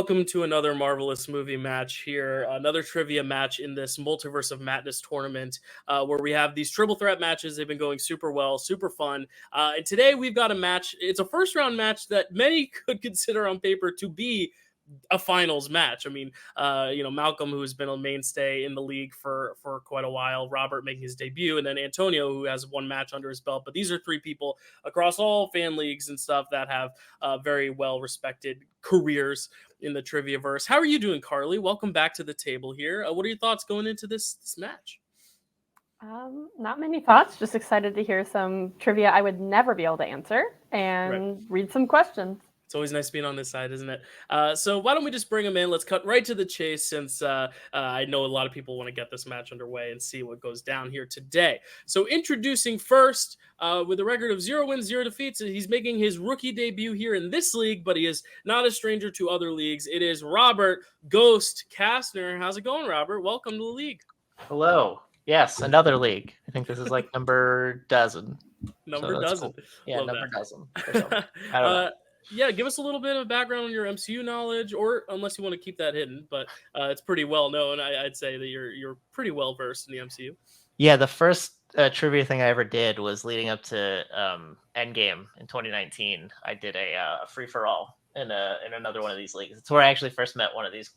welcome to another marvelous movie match here. Another trivia match in this Multiverse of Madness tournament, where we have these triple threat matches. They've been going super well, super fun. And today we've got a match. It's a first round match that many could consider on paper to be a finals match. I mean, Malcolm, who's been a mainstay in the league for quite a while, Robert making his debut, and then Antonio, who has one match under his belt. But these are three people across all fan leagues and stuff that have very well respected careers in the trivia verse. How are you doing, Carly? Welcome back to the table here. What are your thoughts going into this match? Not many thoughts. Just excited to hear some trivia I would never be able to answer and read some questions. It's always nice being on this side, isn't it? So why don't we just bring them in? Let's cut right to the chase, since I know a lot of people want to get this match underway and see what goes down here today. So introducing first, with a record of 0 wins, 0 defeats, he's making his rookie debut here in this league, but he is not a stranger to other leagues. It is Robert Ghost Castner. How's it going, Robert? Welcome to the league. Hello. Yes, another league. I think this is like number dozen. Dozen. Cool. Yeah, Love number that. dozen. Or something. I don't know. Yeah, give us a little bit of background on your MCU knowledge, or unless you want to keep that hidden, but it's pretty well known. I'd say that you're pretty well versed in the MCU. Yeah, the first trivia thing I ever did was leading up to Endgame in 2019. I did a free for all in another one of these leagues. It's where I actually first met one of these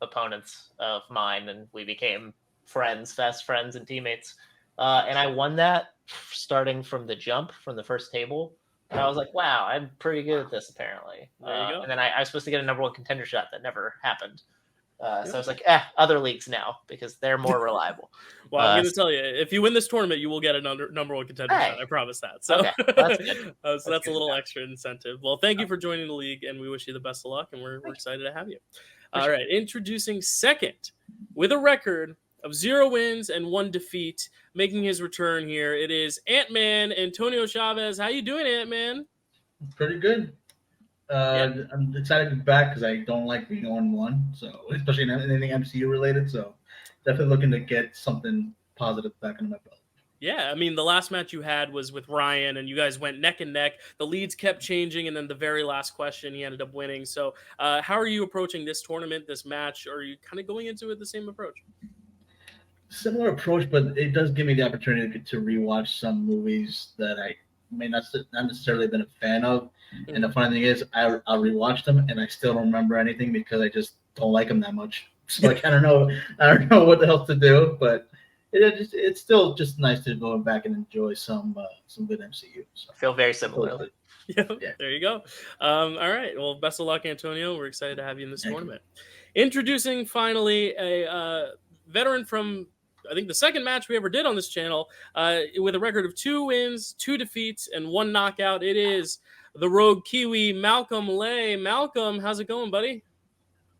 opponents of mine, and we became fast friends and teammates. And I won that starting from the jump from the first table. And I was like, wow, I'm pretty good at this, apparently. There you go. And then I was supposed to get a number one contender shot that never happened. So I was like, other leagues now, because they're more reliable. Well, I'm going to tell you, if you win this tournament, you will get a number one contender shot. I promise that. So, okay. That's good. So that's a little extra incentive. Well, thank you for joining the league, and we wish you the best of luck, and we're excited to have you. All right, introducing second, with a record of 0 wins and 1 defeat, making his return here. It is Ant-Man, Antonio Chavez. How you doing, Ant-Man? Pretty good. I'm excited to be back because I don't like being 0-1, so especially in anything MCU related. So definitely looking to get something positive back under my belt. Yeah, I mean, the last match you had was with Ryan, and you guys went neck and neck. The leads kept changing, and then the very last question, he ended up winning. So how are you approaching this tournament, this match? Or are you kind of going into it the same approach? Similar approach, but it does give me the opportunity to rewatch some movies that I may not necessarily been a fan of. Mm-hmm. And the funny thing is, I'll rewatch them and I still don't remember anything because I just don't like them that much. So like I don't know what the hell to do, but it's still just nice to go back and enjoy some good MCU. So. I feel very similar. Yeah, there you go. All right. Well, best of luck, Antonio. We're excited to have you in this tournament. Introducing finally a veteran from, I think, the second match we ever did on this channel, with a record of 2 wins, 2 defeats, and 1 knockout. It is the Rogue Kiwi, Malcolm Lay. Malcolm, how's it going, buddy?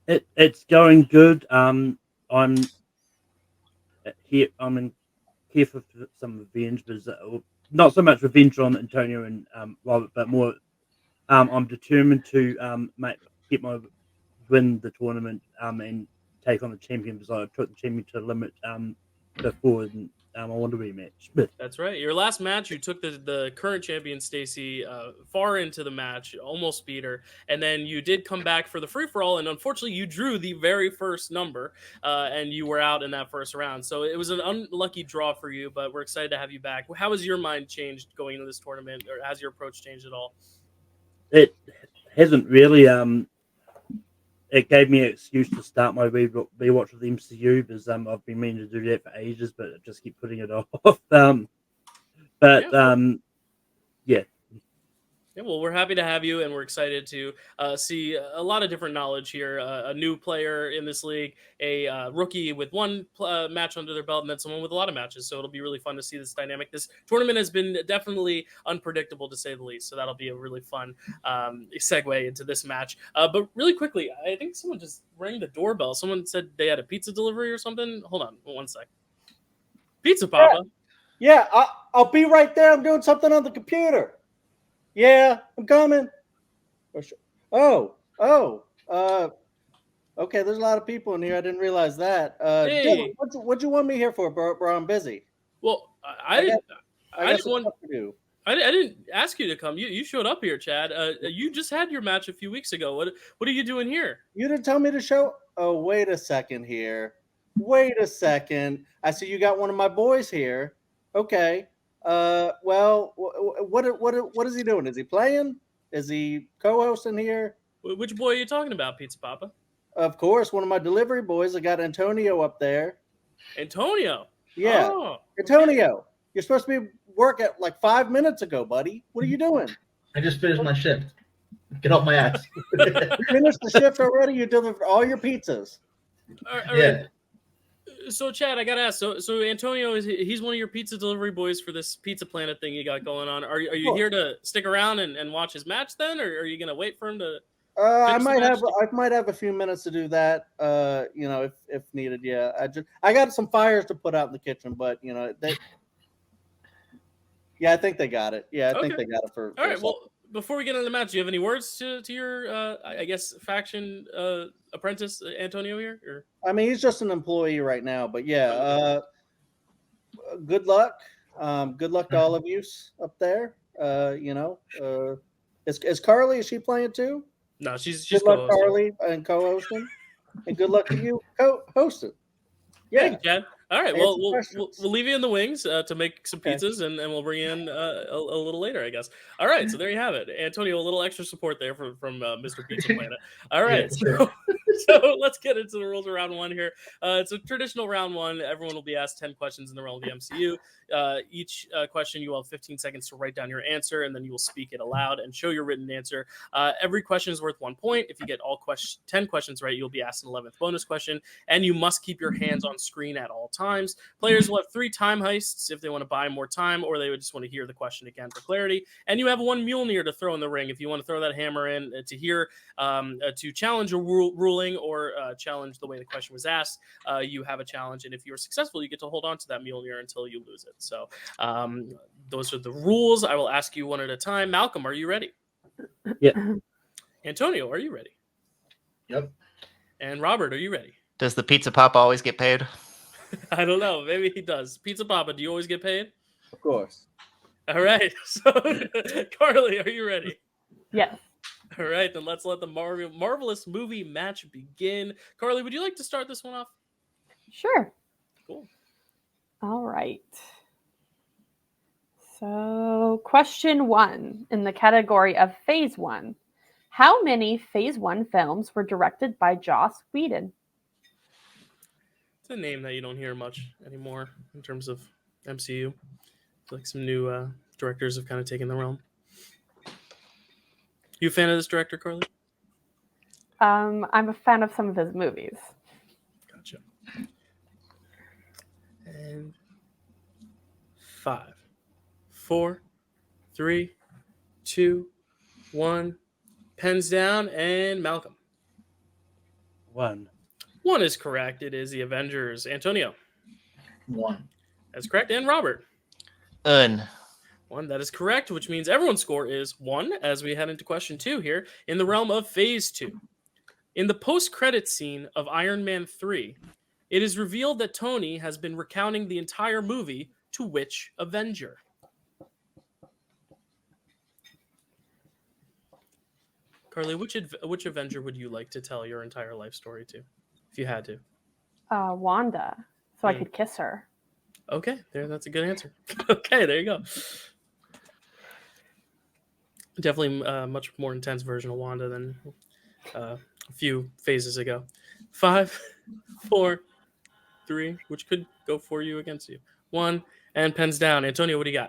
It's going good. I'm here. I'm here for some revenge, but not so much revenge on Antonio and Robert, but more. I'm determined to win the tournament and take on the champion, because I took the champion to the limit before, and I want a rematch. But that's right. Your last match, you took the current champion Stacy far into the match, almost beat her, and then you did come back for the free for all, and unfortunately, you drew the very first number, and you were out in that first round. So it was an unlucky draw for you, but we're excited to have you back. How has your mind changed going into this tournament, or has your approach changed at all? It hasn't really. It gave me an excuse to start my rewatch of the MCU, because I've been meaning to do that for ages, but I just keep putting it off. Yeah, well, we're happy to have you, and we're excited to see a lot of different knowledge here. A new player in this league, a rookie with 1 match under their belt, and then someone with a lot of matches. So it'll be really fun to see this dynamic. This tournament has been definitely unpredictable, to say the least. So that'll be a really fun segue into this match. But really quickly, I think someone just rang the doorbell. Someone said they had a pizza delivery or something. Hold on 1 sec. Pizza Papa. Yeah, I'll be right there. I'm doing something on the computer. Yeah, I'm coming. Okay, there's a lot of people in here. I didn't realize that. Hey. What'd you want me here for, bro? I'm busy. Well, I didn't want to do. I didn't ask you to come. You showed up here, Chad. You just had your match a few weeks ago. What are you doing here? You didn't tell me to show. Oh, wait a second here. Wait a second. I see you got one of my boys here. Okay. Well, what is he doing? Is he playing? Is he co-hosting here? Which boy are you talking about, Pizza Papa? Of course, one of my delivery boys. I got Antonio up there. Antonio. Yeah, Oh, Antonio. You're supposed to be work at like 5 minutes ago, buddy. What are you doing? I just finished my shift. Get off my ass. You finished the shift already? You delivered all your pizzas. All right. Yeah. So, Chad, I gotta ask. So Antonio he's one of your pizza delivery boys for this Pizza Planet thing you got going on. Are you here to stick around and watch his match then, or are you gonna wait for him to? I might have a few minutes to do that. If needed. Yeah, I got some fires to put out in the kitchen, but I think they got it. Yeah, I think they got it for. All right. Well, before we get into the match, do you have any words to your I guess faction apprentice Antonio here? Or? I mean, he's just an employee right now, but yeah. Good luck. Good luck to all of you up there. Is Carly? Is she playing too? No, she's good luck, Carly, and co-hosting, and good luck to you co-hosting. Yeah, thank you, Chad. All right, well, we'll leave you in the wings to make some pizzas, and we'll bring you in a little later, I guess. All right, so there you have it. Antonio, a little extra support there from Mr. Pizza Planet. All right, so let's get into the rules of round one here. It's a traditional round one. Everyone will be asked 10 questions in the realm of the MCU. Each question, you will have 15 seconds to write down your answer, and then you will speak it aloud and show your written answer. Every question is worth 1 point. If you get all 10 questions right, you'll be asked an 11th bonus question, and you must keep your hands on screen at all times. Players will have 3 time heists if they want to buy more time, or they would just want to hear the question again for clarity. And you have 1 Mjolnir to throw in the ring if you want to throw that hammer in to challenge a ruling or challenge the way the question was asked. You have a challenge, and if you're successful, you get to hold on to that Mjolnir until you lose it. So those are the rules. I will ask you one at a time. Malcolm, are you ready? Yeah. Antonio, are you ready? Yep. And Robert, are you ready? Does the Pizza Papa always get paid? I don't know. Maybe he does. Pizza Papa, do you always get paid? Of course. All right. So, Carly, are you ready? Yes. All right. Then let's let the marvelous movie match begin. Carly, would you like to start this one off? Sure. Cool. All right. So, question 1 in the category of Phase 1. How many Phase 1 films were directed by Joss Whedon? It's a name that you don't hear much anymore in terms of MCU. Like some new directors have kind of taken the realm. You a fan of this director, Carly? I'm a fan of some of his movies. Gotcha. And 5, 4, 3, 2, 1. Pens down, and Malcolm. 1. 1 is correct. It is the Avengers. Antonio. 1. That's correct. And Robert. 1. That is correct, which means everyone's score is 1 as we head into question 2 here in the realm of Phase 2. In the post-credit scene of Iron Man 3, it is revealed that Tony has been recounting the entire movie to which Avenger? Carly, which Avenger would you like to tell your entire life story to, if you had to? Wanda, so I could kiss her. Okay, that's a good answer. Okay, there you go. Definitely a much more intense version of Wanda than a few phases ago. 5, 4, 3, which could go for you against you. 1, and pens down. Antonio, what do you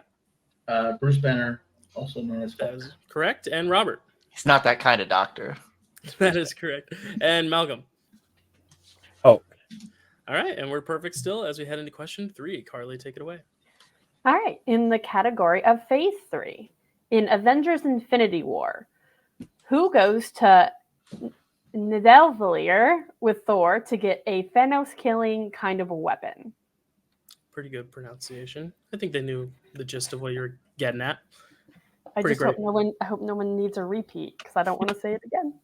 got? Bruce Banner, also known as That is correct. And Robert. He's not that kind of doctor. That is correct. And Malcolm. Hulk. All right, and we're perfect still as we head into question 3. Carly, take it away. All right, in the category of Phase 3, in Avengers Infinity War, who goes to Nidavellir with Thor to get a Thanos-killing kind of a weapon? Pretty good pronunciation. I think they knew the gist of what you were getting at. I Pretty just hope no one needs a repeat because I don't want to say it again.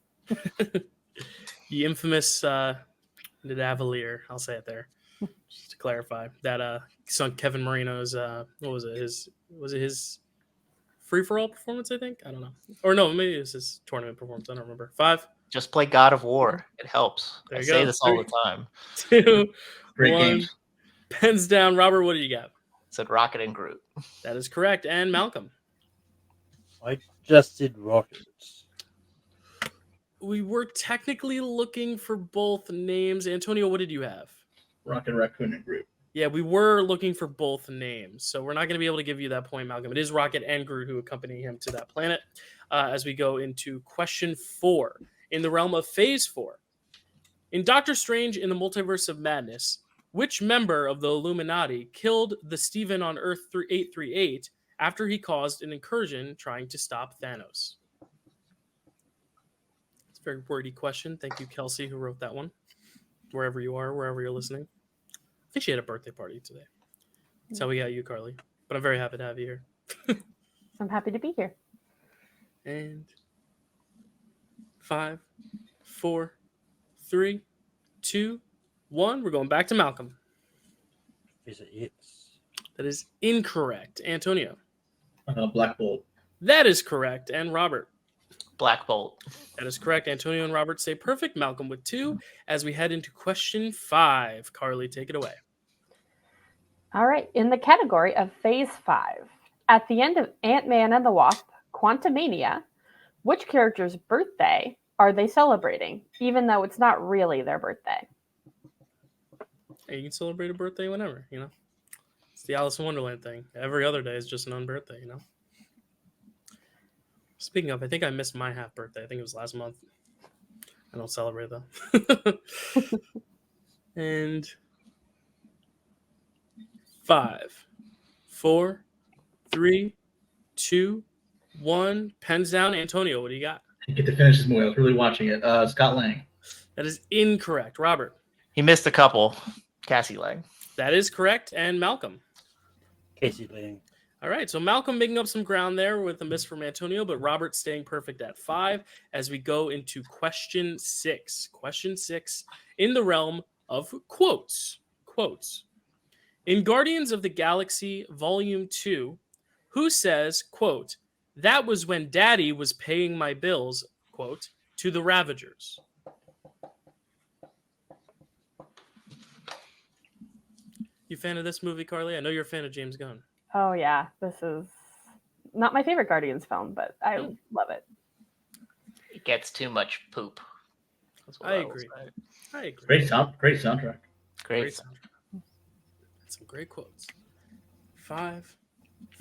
The infamous Nidavellir, I'll say it there, just to clarify that sunk Kevin Moreno's. What was it? Was it his free-for-all performance, I think. I don't know. Or no, maybe it was his tournament performance. I don't remember. 5. Just play God of War. It helps. There I you say go. this all 3, the time. 2, Great 1. games. Pens down. Robert, what do you got? Said Rocket and Groot. That is correct. And Malcolm. I just did Rockets. We were technically looking for both names. Antonio, what did you have? Rocket Raccoon and Groot. Yeah, we were looking for both names, so we're not going to be able to give you that point, Malcolm. It is Rocket and Groot who accompany him to that planet. As we go into question 4, in the realm of Phase 4. In Doctor Strange in the Multiverse of Madness, which member of the Illuminati killed the Steven on Earth 838 after he caused an incursion trying to stop Thanos? It's a very wordy question. Thank you, Kelsey, who wrote that one. Wherever you are, wherever you're listening. I think she had a birthday party today. That's how we got you, Carly. But I'm very happy to have you here. I'm happy to be here. And 5, 4, 3, 2, 1. We're going back to Malcolm. Is it yes? That is incorrect. Antonio. Black Bolt. That is correct. And Robert. Black Bolt. That is correct. Antonio and Robert say perfect. Malcolm with 2. As we head into question 5. Carly, take it away. All right. In the category of Phase 5, at the end of Ant-Man and the Wasp, Quantumania, which character's birthday are they celebrating, even though it's not really their birthday? Hey, you can celebrate a birthday whenever, It's the Alice in Wonderland thing. Every other day is just an unbirthday, Speaking of, I think I missed my half birthday. I think it was last month. I don't celebrate though. And 5, 4, 3, 2, 1. Pens down. Antonio, what do you got? I get to finish this movie. I was really watching it. Scott Lang. That is incorrect. Robert. He missed a couple. Cassie Lang. That is correct. And Malcolm. Casey Lang. All right, so Malcolm making up some ground there with a miss from Antonio, but Robert staying perfect at 5 as we go into question 6. Question 6 in the realm of quotes. Quotes. In Guardians of the Galaxy Volume 2, who says, quote, "That was when Daddy was paying my bills," quote, to the Ravagers? You a fan of this movie, Carly? I know you're a fan of James Gunn. Oh, yeah. This is not my favorite Guardians film, but I love it. It gets too much poop. That's what I will agree. say. I agree. Great soundtrack. Great. soundtrack. Some great quotes. 5,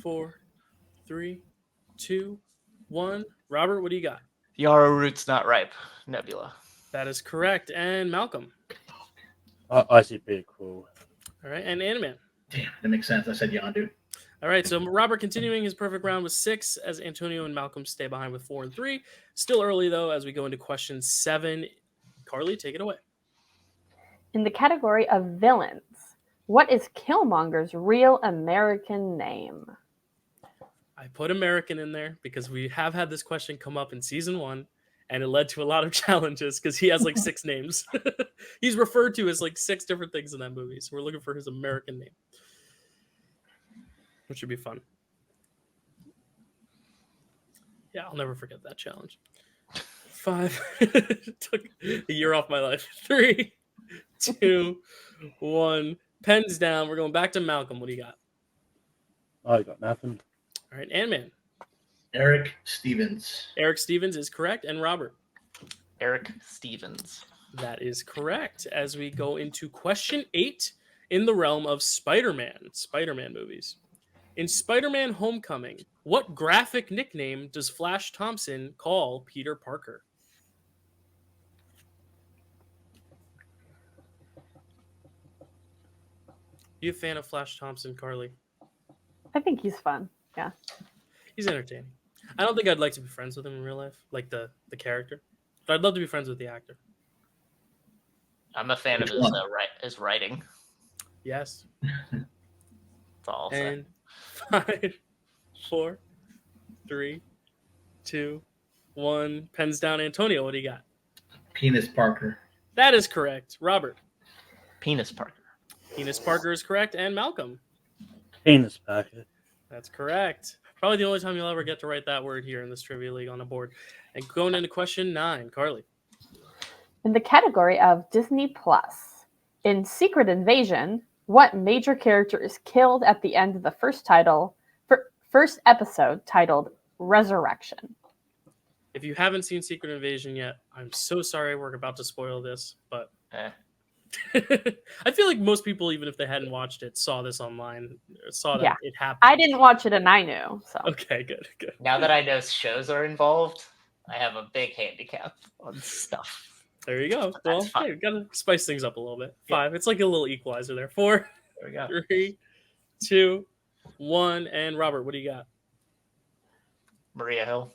4, 3, 2, 1. Robert, what do you got? Yarrow root's not ripe. Nebula. That is correct. And Malcolm. I see pretty cool. All right. And Animan. Damn, that makes sense. I said Yondu. All right. So Robert continuing his perfect round with 6 as Antonio and Malcolm stay behind with 4 and 3. Still early, though, as we go into question 7. Carly, take it away. In the category of villains, what is Killmonger's real American name? I put American in there because we have had this question come up in season 1, and it led to a lot of challenges because he has like 6 names. He's referred to as like 6 different things in that movie, so we're looking for his American name, which should be fun. Yeah, I'll never forget that challenge. 5. Took a year off my life. 3, 2, 1. Pens down. We're going back to Malcolm. What do you got? I got nothing. All right, Ant-Man. Eric Stevens. Eric Stevens is correct. And Robert. Eric Stevens. That is correct. As we go into question 8 in the realm of Spider-Man movies. In Spider-Man Homecoming, what graphic nickname does Flash Thompson call Peter Parker? You a fan of Flash Thompson, Carly? I think he's fun. Yeah. He's entertaining. I don't think I'd like to be friends with him in real life, like the character. But I'd love to be friends with the actor. I'm a fan of his writing. Yes. That's all I'll say. And 5, 4, 3, 2, 1. Pens down. Antonio, what do you got? Penis Parker. That is correct. Robert. Penis Parker. Penis Parker is correct. And Malcolm. Penis Parker. That's correct. Probably the only time you'll ever get to write that word here in this Trivia League on a board. And going into question 9, Carly. In the category of Disney Plus, in Secret Invasion, what major character is killed at the end of the first episode titled Resurrection? If you haven't seen Secret Invasion yet, I'm so sorry we're about to spoil this, but I feel like most people, even if they hadn't watched it, saw this online, saw that it happened. I didn't watch it and I knew. So Okay, good. Now that I know shows are involved, I have a big handicap on stuff. There you go. Well, hey, we've got to spice things up a little bit. 5. It's like a little equalizer there. 4, there we go. 3, 2, 1, and Robert, what do you got? Maria Hill.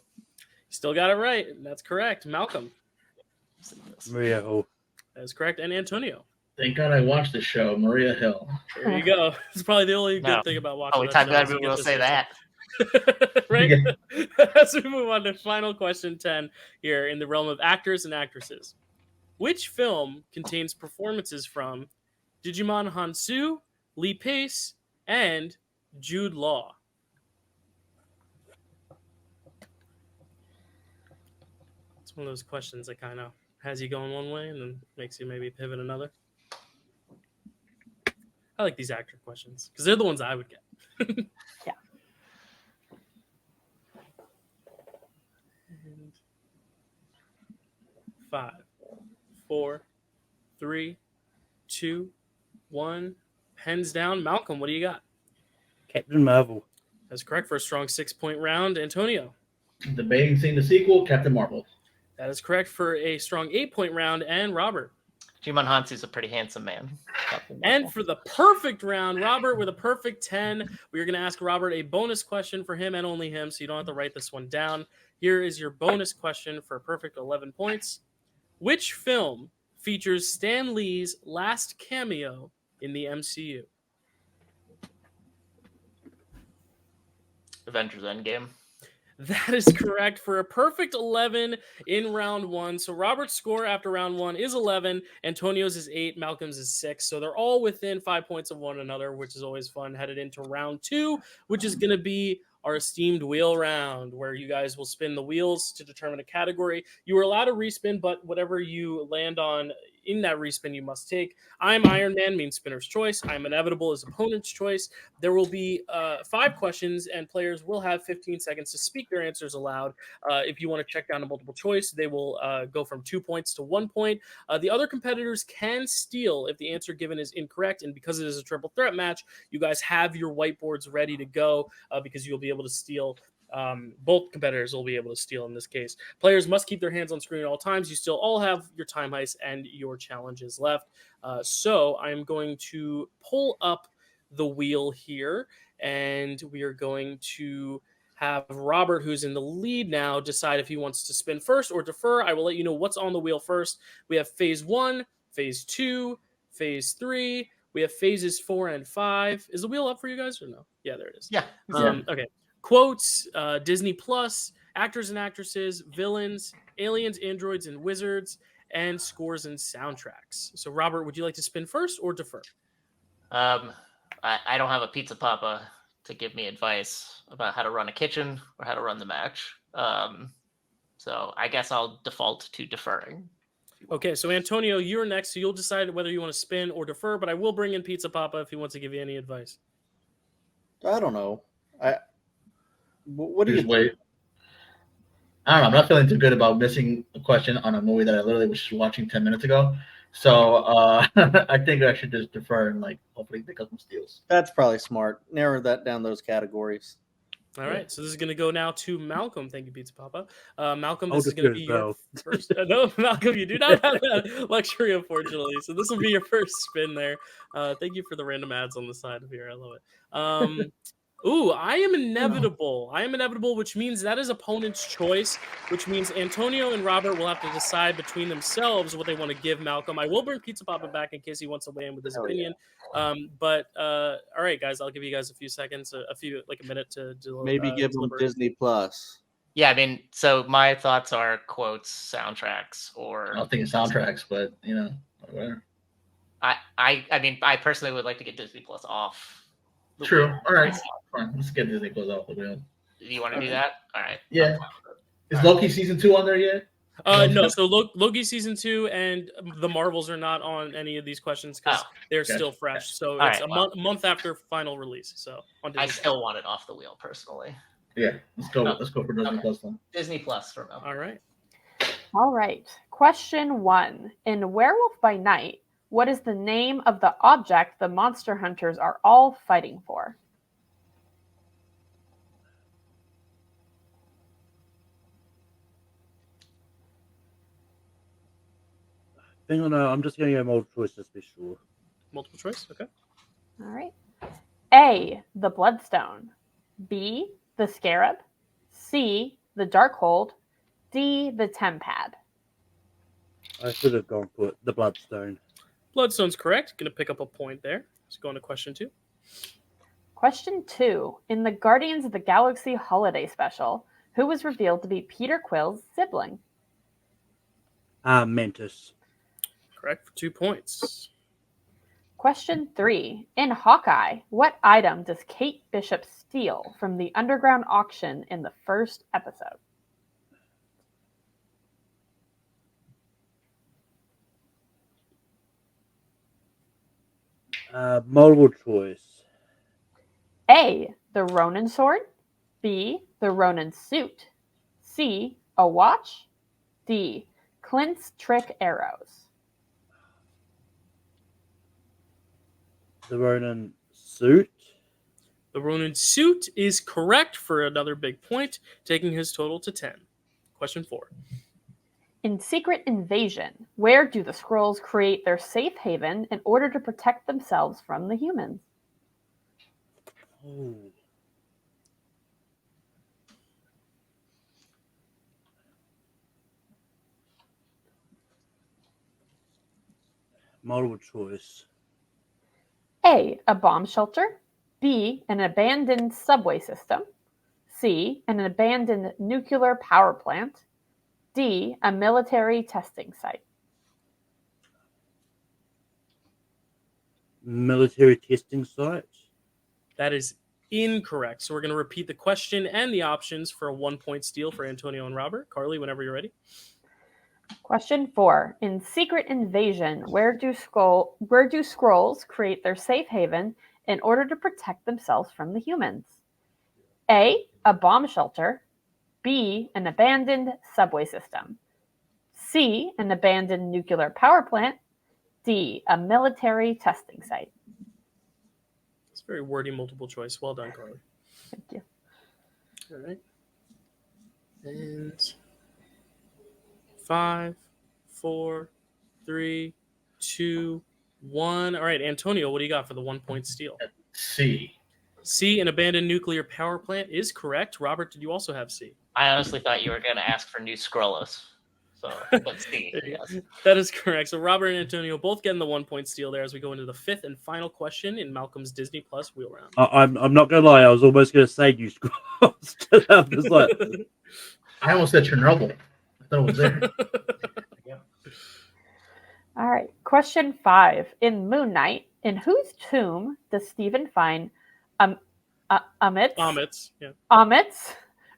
Still got it right. That's correct. Malcolm. Maria Hill. That is correct. And Antonio. Thank God I watched the show, Maria Hill. There you go. It's probably the only good thing about watching. Oh, time glad we will say that. Right? As we move on to final question 10 here in the realm of actors and actresses. Which film contains performances from Digimon Hansu, Lee Pace, and Jude Law? It's one of those questions that kind of has you going one way and then makes you maybe pivot another. I like these actor questions because they're the ones I would get. Yeah. And 5, 4, 3, 2, 1. Pens down. Malcolm, what do you got? Captain Marvel. That's correct for a strong 6-point round. Antonio. Debating seeing the sequel, Captain Marvel. That is correct for a strong 8-point round. And Robert. Jimon Hansu's a pretty handsome man. And for the perfect round, Robert with a perfect 10. We are going to ask Robert a bonus question for him and only him, so you don't have to write this one down. Here is your bonus question for a perfect 11 points. Which film features Stan Lee's last cameo in the MCU? Avengers Endgame. That is correct for a perfect 11 in round 1. So Robert's score after round 1 is 11. Antonio's is 8. Malcolm's is 6. So they're all within 5 points of one another, which is always fun. Headed into round 2, which is going to be our esteemed wheel round, where you guys will spin the wheels to determine a category. You are allowed to respin, but whatever you land on in that respin, you must take. I'm Iron Man, means spinner's choice. I'm inevitable is opponent's choice. There will be 5 questions, and players will have 15 seconds to speak their answers aloud. If you want to check down a multiple choice, they will go from 2 points to 1 point. The other competitors can steal if the answer given is incorrect, and because it is a triple threat match, you guys have your whiteboards ready to go because you'll be able to steal. Both competitors will be able to steal in this case. Players must keep their hands on screen at all times. You still all have your time heist and your challenges left. So I'm going to pull up the wheel here, and we are going to have Robert, who's in the lead now, decide if he wants to spin first or defer. I will let you know what's on the wheel first. We have phase 1, phase 2, phase 3. We have phases 4 and 5. Is the wheel up for you guys or no? Yeah, there it is. Yeah. Okay. Quotes, Disney Plus, actors and actresses, villains, aliens, androids, and wizards, and scores and soundtracks. So, Robert, would you like to spin first or defer? I don't have a pizza papa to give me advice about how to run a kitchen or how to run the match. So I guess I'll default to deferring. Okay, so Antonio, you're next, so you'll decide whether you want to spin or defer, but I will bring in Pizza Papa if he wants to give you any advice. I don't know. What do you wait? I don't know. I'm not feeling too good about missing a question on a movie that I literally was watching 10 minutes ago. So I think I should just defer and hopefully pick up some steals. That's probably smart. Narrow that down those categories. All right, so this is going to go now to Malcolm. Thank you, Pizza Papa. Malcolm, this is going to be your first. No, Malcolm, you do not have that luxury, unfortunately. So this will be your first spin there. Thank you for the random ads on the side of here. I love it. Ooh, I am inevitable. I am inevitable, which means that is opponent's choice, which means Antonio and Robert will have to decide between themselves what they want to give Malcolm. I will bring Pizza Papa back in case he wants to weigh in with his opinion. Yeah. All right, guys, I'll give you guys a few seconds, a minute to maybe give them Disney Plus. Yeah, I mean, so my thoughts are quotes, soundtracks, or I don't think it's soundtracks, but whatever. I mean, I personally would like to get Disney Plus off. True. All right. Fine. Let's get Disney Plus off the wheel. Do you want to do that? All right. Yeah. Is Loki season 2 on there yet? No, so Loki season 2 and the Marvels are not on any of these questions because they're still fresh. So it's a month after final release. So on Disney I still want it off the wheel personally. Yeah, let's go. Let's go for Disney Plus then. Disney Plus for now. All right. All right. Question 1. In Werewolf by Night, what is the name of the object the monster hunters are all fighting for? Hang on, I'm just going to go multiple choice just to be sure. Multiple choice? Okay. All right. A, the Bloodstone. B, the Scarab. C, the Darkhold. D, the Tempad. I should have gone for the Bloodstone. Bloodstone's correct. Going to pick up a point there. Let's go on to question 2. Question 2. In the Guardians of the Galaxy Holiday Special, who was revealed to be Peter Quill's sibling? Mantis. Correct for 2 points. Question 3. In Hawkeye, what item does Kate Bishop steal from the underground auction in the first episode? Multiple choice. A, the Ronin sword. B, the Ronin suit. C, a watch. D, Clint's trick arrows. The Ronin suit. The Ronin suit is correct for another big point, taking his total to 10. Question 4. In Secret Invasion, where do the Skrulls create their safe haven in order to protect themselves from the humans? Oh. Multiple choice. A, a bomb shelter. B, an abandoned subway system. C, an abandoned nuclear power plant. D, a military testing site. Military testing site. That is incorrect. So we're going to repeat the question and the options for a 1-point steal for Antonio and Robert. Carly, whenever you're ready. Question 4. In Secret Invasion, where do Skrulls create their safe haven in order to protect themselves from the humans? A, a bomb shelter. B, an abandoned subway system. C, an abandoned nuclear power plant. D, a military testing site. It's very wordy multiple choice. Well done, Carly. Thank you. All right. And 5, 4, 3, 2, 1. All right, Antonio, what do you got for the 1-point steal? C. C, an abandoned nuclear power plant is correct. Robert, did you also have C? I honestly thought you were going to ask for new Skrullos. So, but C, yes. That is correct. So Robert and Antonio both getting the 1-point steal there as we go into the 5th and final question in Malcolm's Disney Plus wheel round. I'm not gonna lie. I was almost gonna say you scrolls. I almost said Chernobyl. I thought it was there. All right. Question 5. In Moon Knight, in whose tomb does Stephen find Amit's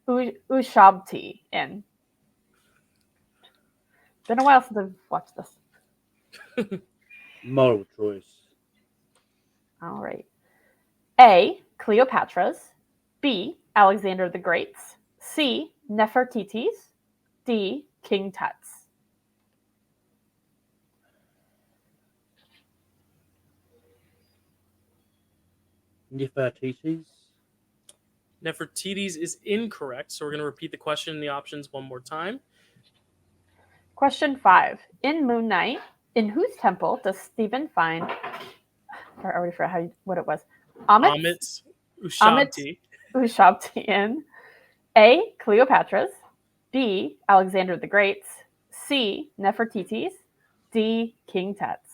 Ushabti in? Been a while since I've watched this. Multiple choice. All right. A, Cleopatra's. B, Alexander the Great's. C, Nefertiti's. D, King Tut's. Nefertiti's. Nefertiti's is incorrect, so we're going to repeat the question and the options one more time. Question 5. In Moon Knight, in whose temple does Stephen find... I already forgot what it was. Amit's Ushabti. Ushabti in A, Cleopatra's. B, Alexander the Great's. C, Nefertiti's. D, King Tut's.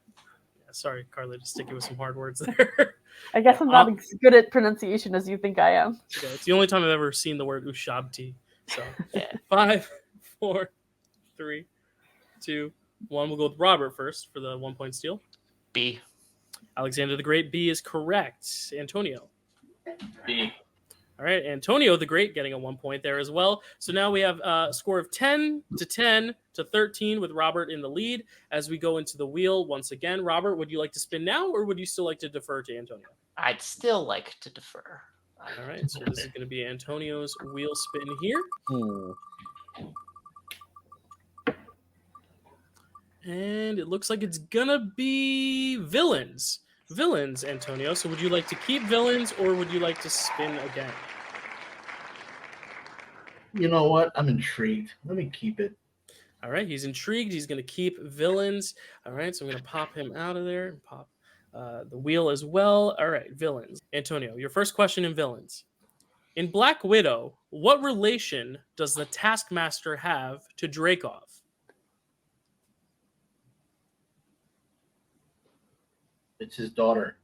Yeah, sorry, Carly, to stick you with some hard words there. I guess I'm not as good at pronunciation as you think I am. Yeah, it's the only time I've ever seen the word Ushabti. So 5, 4, 3, 2, 1. We'll go with Robert first for the 1-point steal. B. Alexander the Great. B is correct. Antonio. B. All right, Antonio the Great getting a 1 point there as well. So now we have a score of 10 to 10 to 13 with Robert in the lead as we go into the wheel once again. Robert, would you like to spin now, or would you still like to defer to Antonio? I'd still like to defer. All right, so this is going to be Antonio's wheel spin here. And it looks like it's going to be villains. Villains, Antonio. So would you like to keep villains, or would you like to spin again? You know what? I'm intrigued. Let me keep it. All right, he's intrigued. He's going to keep villains. All right, so I'm going to pop him out of there and pop the wheel as well. All right, villains. Antonio, your first question in villains. In Black Widow, what relation does the Taskmaster have to Dreykov? It's his daughter.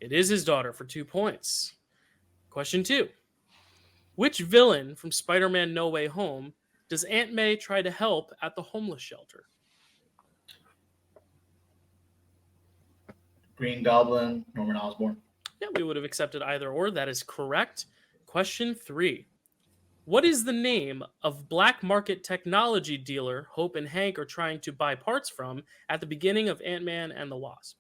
It is his daughter for 2 points. Question 2. Which villain from Spider-Man No Way Home does Aunt May try to help at the homeless shelter? Green Goblin, Norman Osborn. Yeah, we would have accepted either or. That is correct. Question 3. What is the name of black market technology dealer Hope and Hank are trying to buy parts from at the beginning of Ant-Man and the Wasp?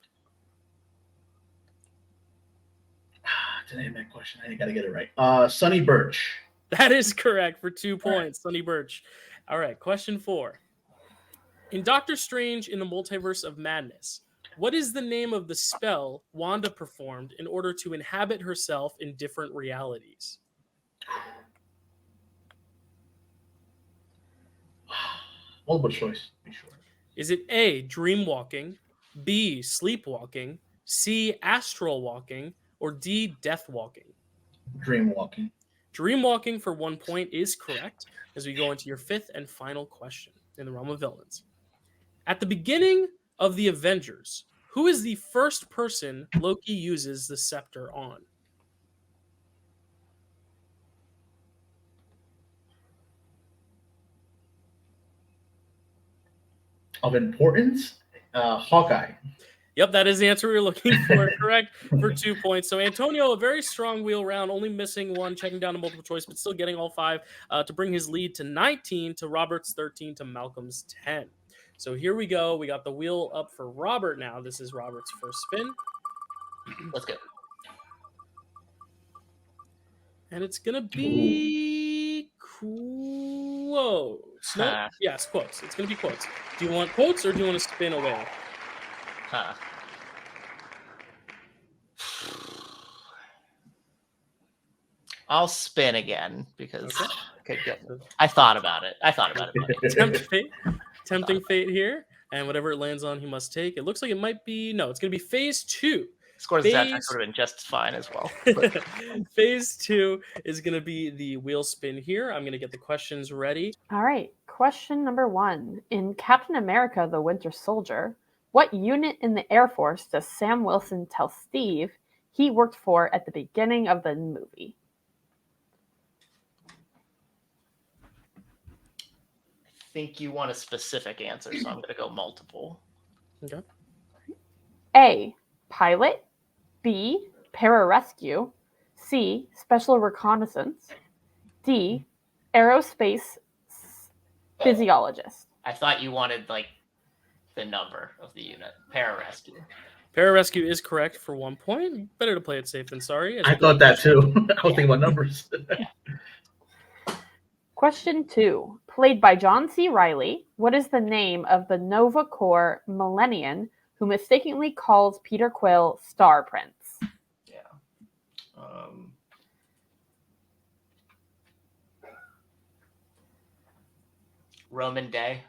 It's an Ant-Man question. I got to get it right. Sonny Birch. That is correct for 2 points, Sonny Birch. All right, question 4. In Doctor Strange in the Multiverse of Madness, what is the name of the spell Wanda performed in order to inhabit herself in different realities? Multiple choice. Be sure. Is it A, dream walking, B, sleepwalking, C, astral walking, or D, death walking? Dream walking. Dream walking for 1 point is correct as we go into your 5th and final question in the realm of villains. At the beginning of the Avengers, who is the first person Loki uses the scepter on? Of importance? Hawkeye. Yep, that is the answer we were looking for. Correct for 2 points. So Antonio, a very strong wheel round, only missing one, checking down to multiple choice, but still getting all 5 to bring his lead to 19, to Robert's 13, to Malcolm's 10. So here we go. We got the wheel up for Robert now. This is Robert's first spin. Let's go. And it's going to be quotes. No, yes, quotes. It's going to be quotes. Do you want quotes or do you want to spin away? I'll spin again because I thought about it. Tempting fate here. And whatever it lands on, he must take. It looks like it might be... No, it's going to be phase 2. Scores Zac.h would have been just fine as well. Phase 2 is going to be the wheel spin here. I'm going to get the questions ready. All right. Question number 1. In Captain America, the Winter Soldier, what unit in the Air Force does Sam Wilson tell Steve he worked for at the beginning of the movie? I think you want a specific answer, so I'm going to go multiple. Okay. A, pilot. B, pararescue. C, special reconnaissance. D, aerospace physiologist. I thought you wanted like the number of the unit. Pararescue. Pararescue is correct for 1 point. Better to play it safe than sorry. I thought that too. I was thinking about numbers. Question 2. Played by John C. Reilly, what is the name of the Nova Corps Millennium who mistakenly calls Peter Quill Star Prince? Yeah. Roman Day.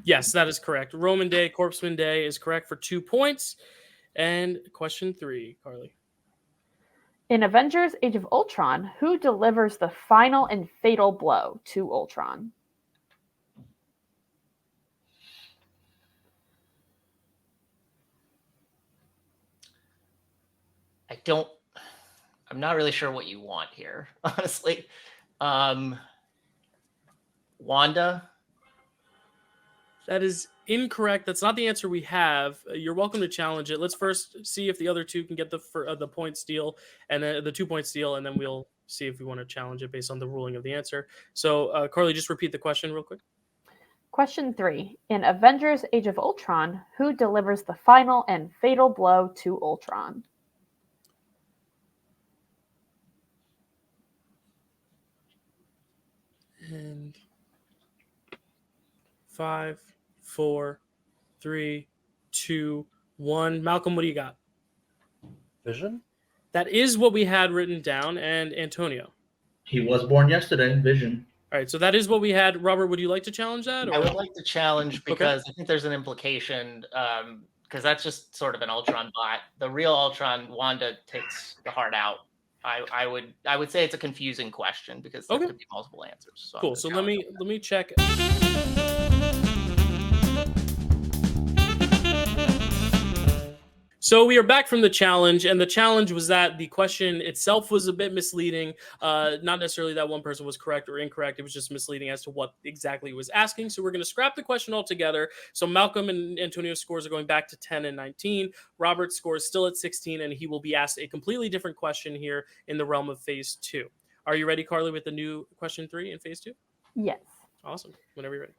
Yes, that is correct. Roman Day, Corpseman Day is correct for 2 points. And question 3, Carly. In Avengers Age of Ultron, who delivers the final and fatal blow to Ultron? I'm not really sure what you want here, honestly. Wanda? That is incorrect. That's not the answer we have. You're welcome to challenge it. Let's first see if the other two can get the point steal and the 2 point steal, and then we'll see if we want to challenge it based on the ruling of the answer. So, Carly, just repeat the question real quick. Question 3. In Avengers Age of Ultron, who delivers the final and fatal blow to Ultron? And 5, 4, 3, 2, 1. Malcolm, what do you got? Vision? That is what we had written down. And Antonio? He was born yesterday. Vision. All right, so that is what we had. Robert, would you like to challenge that? Or? I would like to challenge because I think there's an implication, because that's just sort of an Ultron bot. The real Ultron, Wanda takes the heart out. I would say it's a confusing question because there could be multiple answers. So cool. So let me check. So we are back from the challenge, and the challenge was that the question itself was a bit misleading. Not necessarily that one person was correct or incorrect. It was just misleading as to what exactly it was asking. So we're going to scrap the question altogether. So Malcolm and Antonio's scores are going back to 10 and 19. Robert's score is still at 16, and he will be asked a completely different question here in the realm of Phase 2. Are you ready, Carly, with the new question 3 in Phase 2? Yes. Awesome. Whenever you're ready.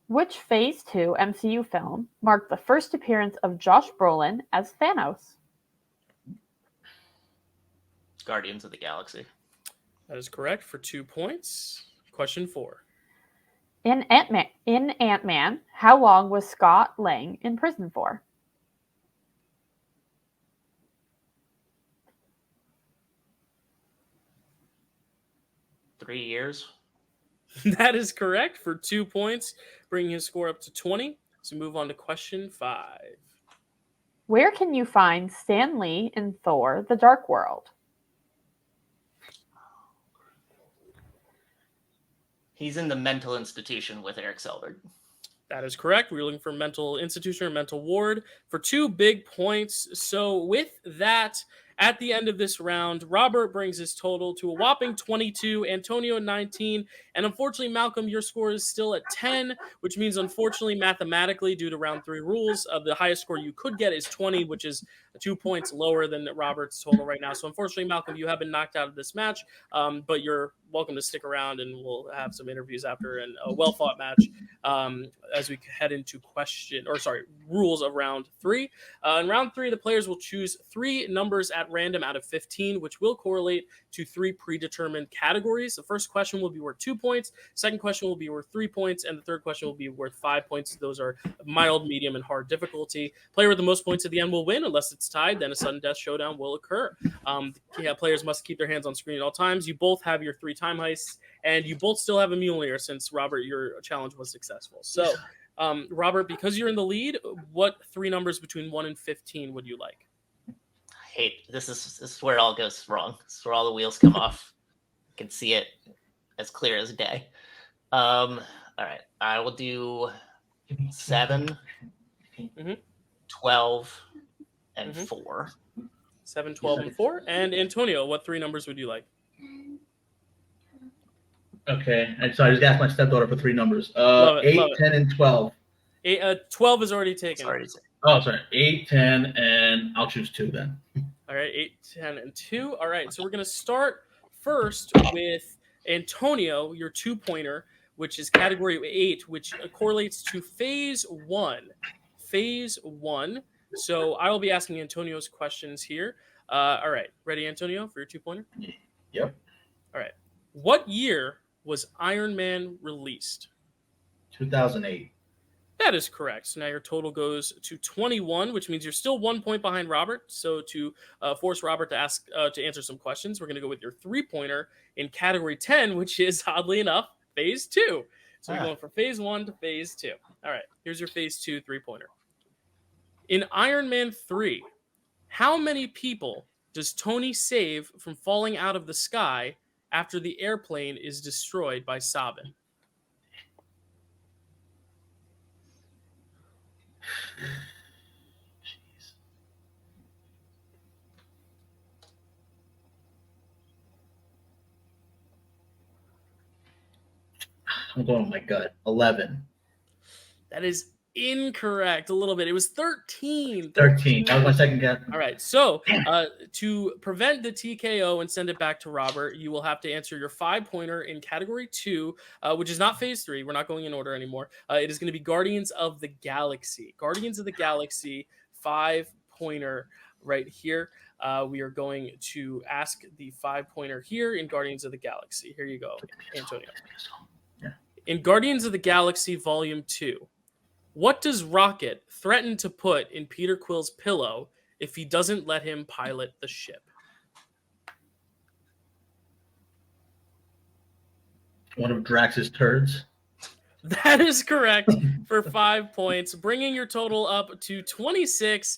Which Phase 2 MCU film marked the first appearance of Josh Brolin as Thanos? Guardians of the Galaxy. That is correct for 2 points. Question 4. In Ant-Man, how long was Scott Lang in prison for? Three years. That is correct for 2 points, bringing his score up to 20. So move on to question 5. Where can you find Stan Lee in Thor: The Dark World? He's in the mental institution with Eric Selvig. That is correct. We're looking for mental institution or mental ward for 2 big points. So with that, at the end of this round, Robert brings his total to a whopping 22, Antonio 19, and unfortunately, Malcolm, your score is still at 10, which means unfortunately, mathematically, due to round 3 rules, the highest score you could get is 20, which is 2 points lower than Robert's total right now. So unfortunately, Malcolm, you have been knocked out of this match, but you're welcome to stick around, and we'll have some interviews after and a well-fought match as we head into rules of round 3. In round 3, the players will choose 3 numbers at random out of 15, which will correlate to 3 predetermined categories. The first question will be worth 2 points, second question will be worth 3 points, and the third question will be worth 5 points. Those are mild, medium, and hard difficulty. Player with the most points at the end will win. Unless it's tied, then a sudden death showdown will occur. Players must keep their hands on screen at all times. You both have your 3 time heists, and you both still have a Mjolnir since, Robert, your challenge was successful. So, Robert, because you're in the lead, what 3 numbers between 1 and 15 would you like? This is where it all goes wrong. This is where all the wheels come off. I can see it as clear as day. All right, I will do 7, 12, and 4. 7, 12, and 4. And Antonio, what 3 numbers would you like? Okay, and so I just asked my stepdaughter for 3 numbers. 8, 10, and 12. 12 is already taken. Oh, sorry. 8, 10, and I'll choose 2 then. All right, 8, 10, and 2. All right, so we're going to start first with Antonio, your 2-pointer, which is category 8, which correlates to phase 1. Phase 1. So I will be asking Antonio's questions here. All right, ready, Antonio, for your 2-pointer? Yep. All right. What year was Iron Man released? 2008. That is correct. So now your total goes to 21, which means you're still 1 point behind Robert. So to force Robert to answer some questions, we're going to go with your 3-pointer in category 10, which is, oddly enough, phase 2. So we're going from phase 1 to phase 2. All right, here's your phase 2 3-pointer. In Iron Man 3, how many people does Tony save from falling out of the sky after the airplane is destroyed by Sabin? Jeez. I'm going with my gut. 11. That is Incorrect. A little bit. It was 13. 13. That was my second guess. All right. So to prevent the TKO and send it back to Robert, you will have to answer your 5-pointer in category 2, which is not phase 3. We're not going in order anymore. It is going to be Guardians of the Galaxy. Guardians of the Galaxy 5-pointer right here. We are going to ask the 5-pointer here in Guardians of the Galaxy. Here you go, Antonio. In Guardians of the Galaxy Volume 2, what does Rocket threaten to put in Peter Quill's pillow if he doesn't let him pilot the ship? One of Drax's turds. That is correct for 5 points, bringing your total up to 26.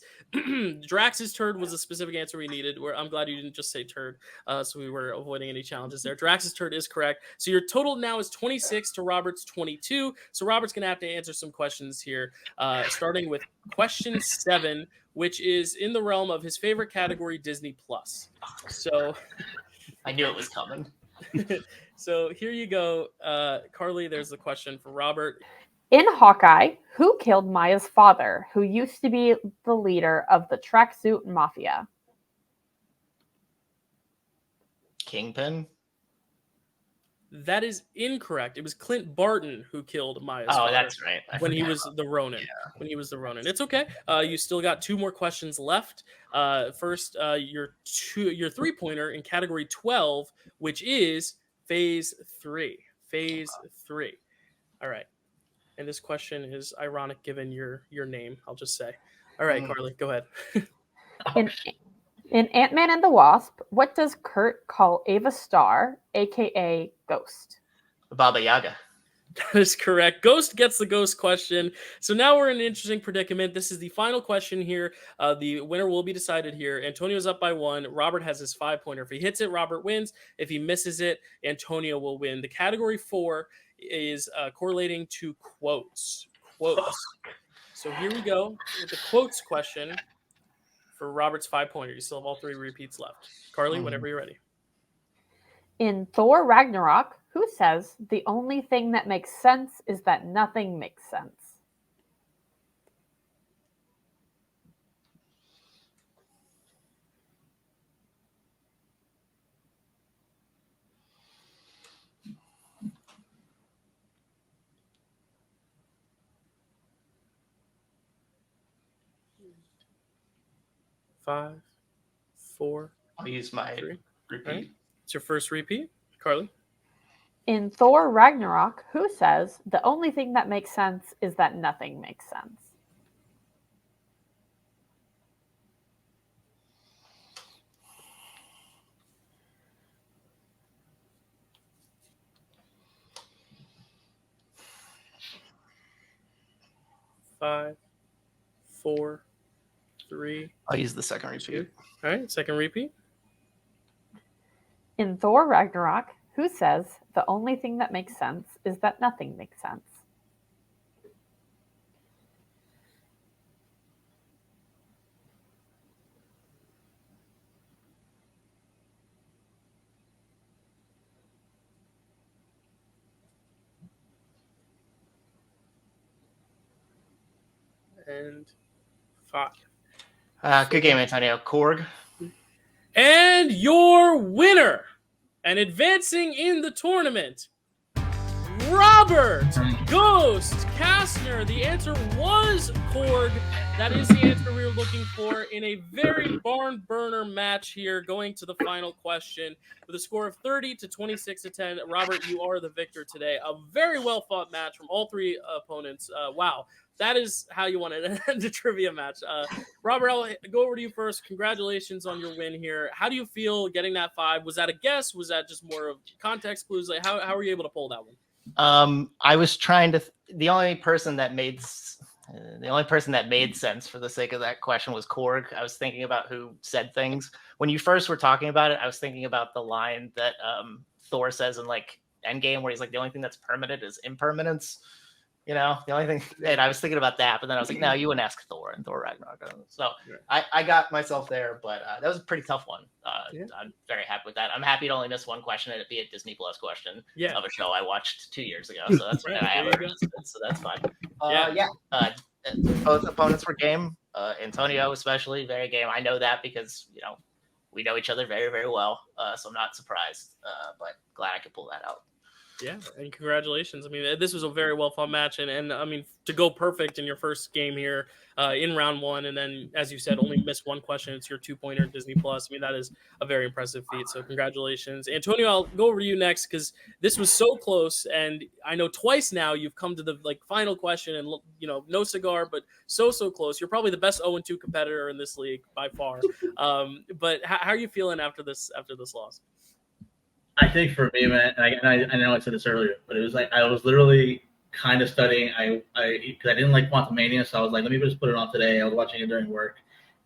Drax's turd was a specific answer we needed. I'm glad you didn't just say turd, so we were avoiding any challenges there. Drax's turd is correct. So your total now is 26 to Robert's 22. So Robert's going to have to answer some questions here, starting with question 7, which is in the realm of his favorite category, Disney+. So I knew it was coming. So here you go. Carly, there's the question for Robert. In Hawkeye, who killed Maya's father, who used to be the leader of the Tracksuit Mafia? Kingpin? That is incorrect. It was Clint Barton who killed Maya's father. Oh, that's right. When he was the Ronin. Yeah. When he was the Ronin. It's okay. You still got 2 more questions left. First, your 3-pointer in category 12, which is phase 3. Phase 3. All right. And this question is ironic given your name, I'll just say. All right, Carly, go ahead. In Ant-Man and the Wasp, what does Kurt call Ava Starr, a.k.a. Ghost? Baba Yaga. That is correct. Ghost gets the ghost question. So now we're in an interesting predicament. This is the final question here. The winner will be decided here. Antonio's up by 1. Robert has his 5-pointer. If he hits it, Robert wins. If he misses it, Antonio will win. The category 4 is correlating to quotes. Quotes. So here we go with the quotes question for Robert's 5-pointer. You still have all 3 repeats left. Carly, whenever you're ready. In Thor Ragnarok, who says the only thing that makes sense is that nothing makes sense? Five, 4. I'll use my 3. repeat. Right. It's your first repeat. Carly? In Thor Ragnarok, who says the only thing that makes sense is that nothing makes sense? Five, 4, 3. I'll use the second repeat. All right, second repeat. In Thor Ragnarok, who says the only thing that makes sense is that nothing makes sense? And 5. Good game, Antonio. Korg. And your winner and advancing in the tournament, Robert Ghost Castner. The answer was Korg. That is the answer we were looking for in a very barn burner match here, going to the final question with a score of 30 to 26 to 10. Robert, you are the victor today. A very well fought match from all 3 opponents. Wow. That is how you want to end the trivia match. Robert, I'll go over to you first. Congratulations on your win here. How do you feel getting that 5? Was that a guess? Was that just more of context clues? Like, how were you able to pull that one? I was trying to. The only person that made sense for the sake of that question was Korg. I was thinking about who said things when you first were talking about it. I was thinking about the line that Thor says in like Endgame, where he's like, "The only thing that's permanent is impermanence." You know, the only thing, and I was thinking about that, but then I was like, no, you wouldn't ask Thor and Thor Ragnarok. So I got myself there, but that was a pretty tough one. I'm very happy with that. I'm happy to only miss one question and it be a Disney Plus question of a show I watched 2 years ago. So that's Right, I have there you it, so that's fine. Yeah. Both opponents were game. Antonio especially very game. I know that because we know each other very, very well. So I'm not surprised, but glad I could pull that out. Yeah, and congratulations. I mean, this was a very well fought match, and I mean, to go perfect in your first game here in round one, and then, as you said, only miss one question. It's your 2-pointer Disney Plus. I mean, that is a very impressive feat. So congratulations, Antonio. I'll go over to you next because this was so close, and I know twice now you've come to the final question, and no cigar, but so close. You're probably the best 0-2 competitor in this league by far. But how are you feeling after this loss? I think for me, man, and I know I said this earlier, but it was like I was literally kind of studying. Because I didn't like Quantumania, so I was like, let me just put it on today. I was watching it during work,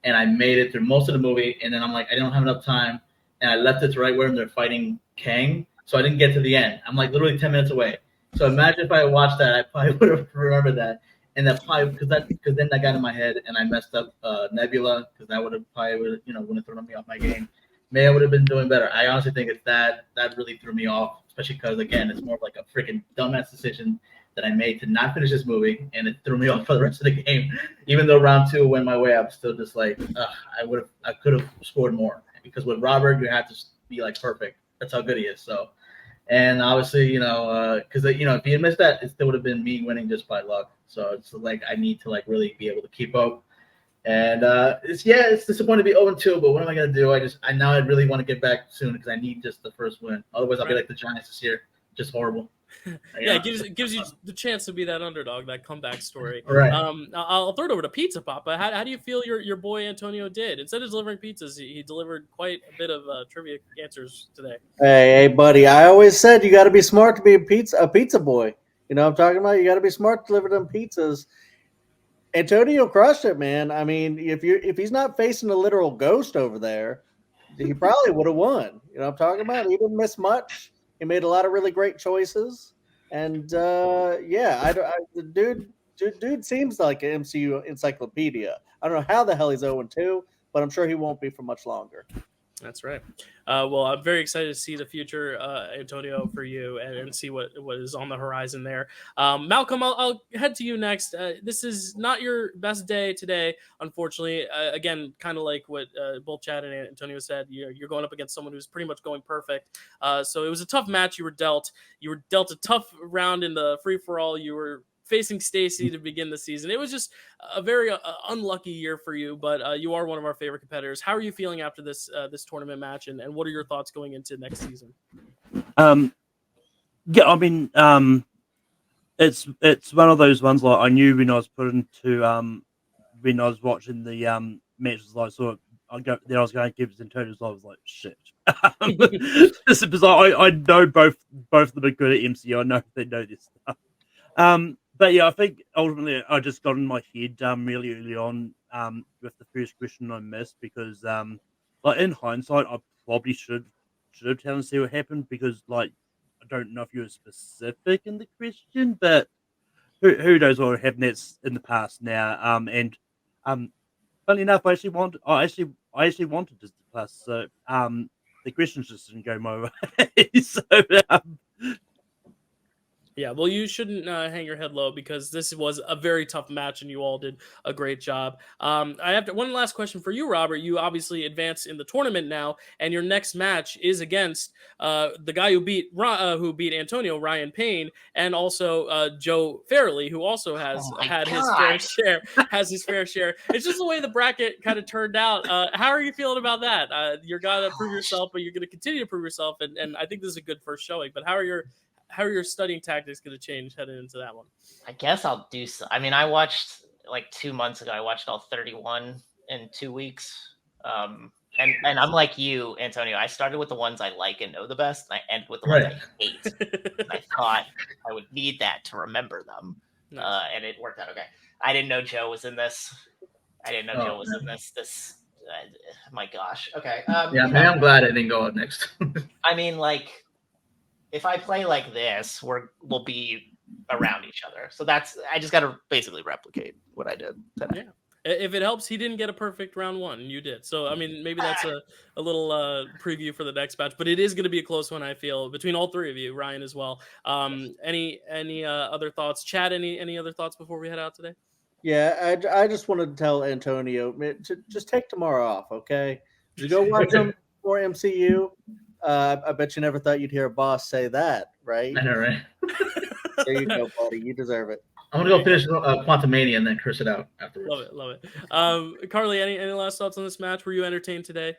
and I made it through most of the movie. And then I'm like, I don't have enough time, and I left it to right where they're fighting Kang, so I didn't get to the end. I'm like literally 10 minutes away. So imagine if I watched that, I probably would have remembered that. And that probably because then that got in my head, and I messed up Nebula because that would have wouldn't have thrown me off my game. May I would have been doing better. I honestly think it's that really threw me off, especially because again, it's more of like a freaking dumbass decision that I made to not finish this movie, and it threw me off for the rest of the game. Even though round 2 went my way, I'm still just like, I could have scored more because with Robert, you have to be like perfect. That's how good he is. So, and obviously, because if he had missed that, it still would have been me winning just by luck. So it's like I need to like really be able to keep up. And it's disappointing to be 0-2, but what am I gonna do? I now really want to get back soon because I need just the first win. Otherwise, I'll be like the Giants this year, just horrible. Yeah, it gives you the chance to be that underdog, that comeback story. Right. I'll throw it over to Pizza Papa. How do you feel your boy Antonio did? Instead of delivering pizzas, he delivered quite a bit of trivia answers today. Hey, buddy! I always said you got to be smart to be a pizza boy. You know what I'm talking about? You got to be smart to deliver them pizzas. Antonio crushed it, man. I mean, if he's not facing a literal ghost over there, he probably would have won. You know what I'm talking about? He didn't miss much. He made a lot of really great choices, and the dude seems like an MCU encyclopedia. I don't know how the hell he's 0-2, but I'm sure he won't be for much longer. That's right. Well, I'm very excited to see the future, Antonio, for you and see what is on the horizon there. Malcolm, I'll head to you next. This is not your best day today, unfortunately. Again, kind of like what both Chad and Antonio said, you're going up against someone who's pretty much going perfect. So it was a tough match you were dealt. You were dealt a tough round in the free-for-all. You were facing Stacy to begin the season. It was just a very unlucky year for you, but you are one of our favorite competitors. How are you feeling after this tournament match, and what are your thoughts going into next season? Yeah, I mean, it's one of those ones like I knew when I was put into when I was watching the matches, I saw it. I was going to give it Antonio, so I was like, shit. This is bizarre. I know both of them are good at MCU. I know they know this stuff. But yeah, I think ultimately I just got in my head really early on with the first question I missed because like in hindsight I probably should have tried and see what happened because like I don't know if you were specific in the question, but who knows what happened? That's in the past now. And funny enough, I actually wanted Disney Plus, so the questions just didn't go my way. So yeah, well, you shouldn't hang your head low because this was a very tough match and you all did a great job. I have one last question for you, Robert. You obviously advanced in the tournament now, and your next match is against the guy who beat Antonio, Ryan Payne, and also Joe Fairley, who also has his fair share. It's just the way the bracket kind of turned out. How are you feeling about that? You're gonna prove yourself, but you're gonna continue to prove yourself, and I think this is a good first showing. But how are your studying tactics going to change heading into that one? I guess I'll do so. I mean, I watched like 2 months ago. I watched all 31 in 2 weeks. And I'm like you, Antonio. I started with the ones I like and know the best, and I end with the ones I hate. I thought I would need that to remember them, and it worked out okay. I didn't know Joe was in this. My gosh. Okay. Man, I'm glad I didn't go up next. I mean, like, if I play like this, we'll be around each other. So I just got to basically replicate what I did today. Yeah. If it helps, he didn't get a perfect round one, and you did. So, I mean, maybe that's a little preview for the next match, but it is going to be a close one, I feel, between all three of you, Ryan as well. Any other thoughts? Chad, any other thoughts before we head out today? Yeah, I just wanted to tell Antonio to just take tomorrow off, okay? Just go watch some more MCU. I bet you never thought you'd hear a boss say that, right? I know, right? There you go, buddy. You deserve it. I'm gonna go finish Quantumania and then curse it out afterwards. Love it. Carly, any last thoughts on this match? Were you entertained today?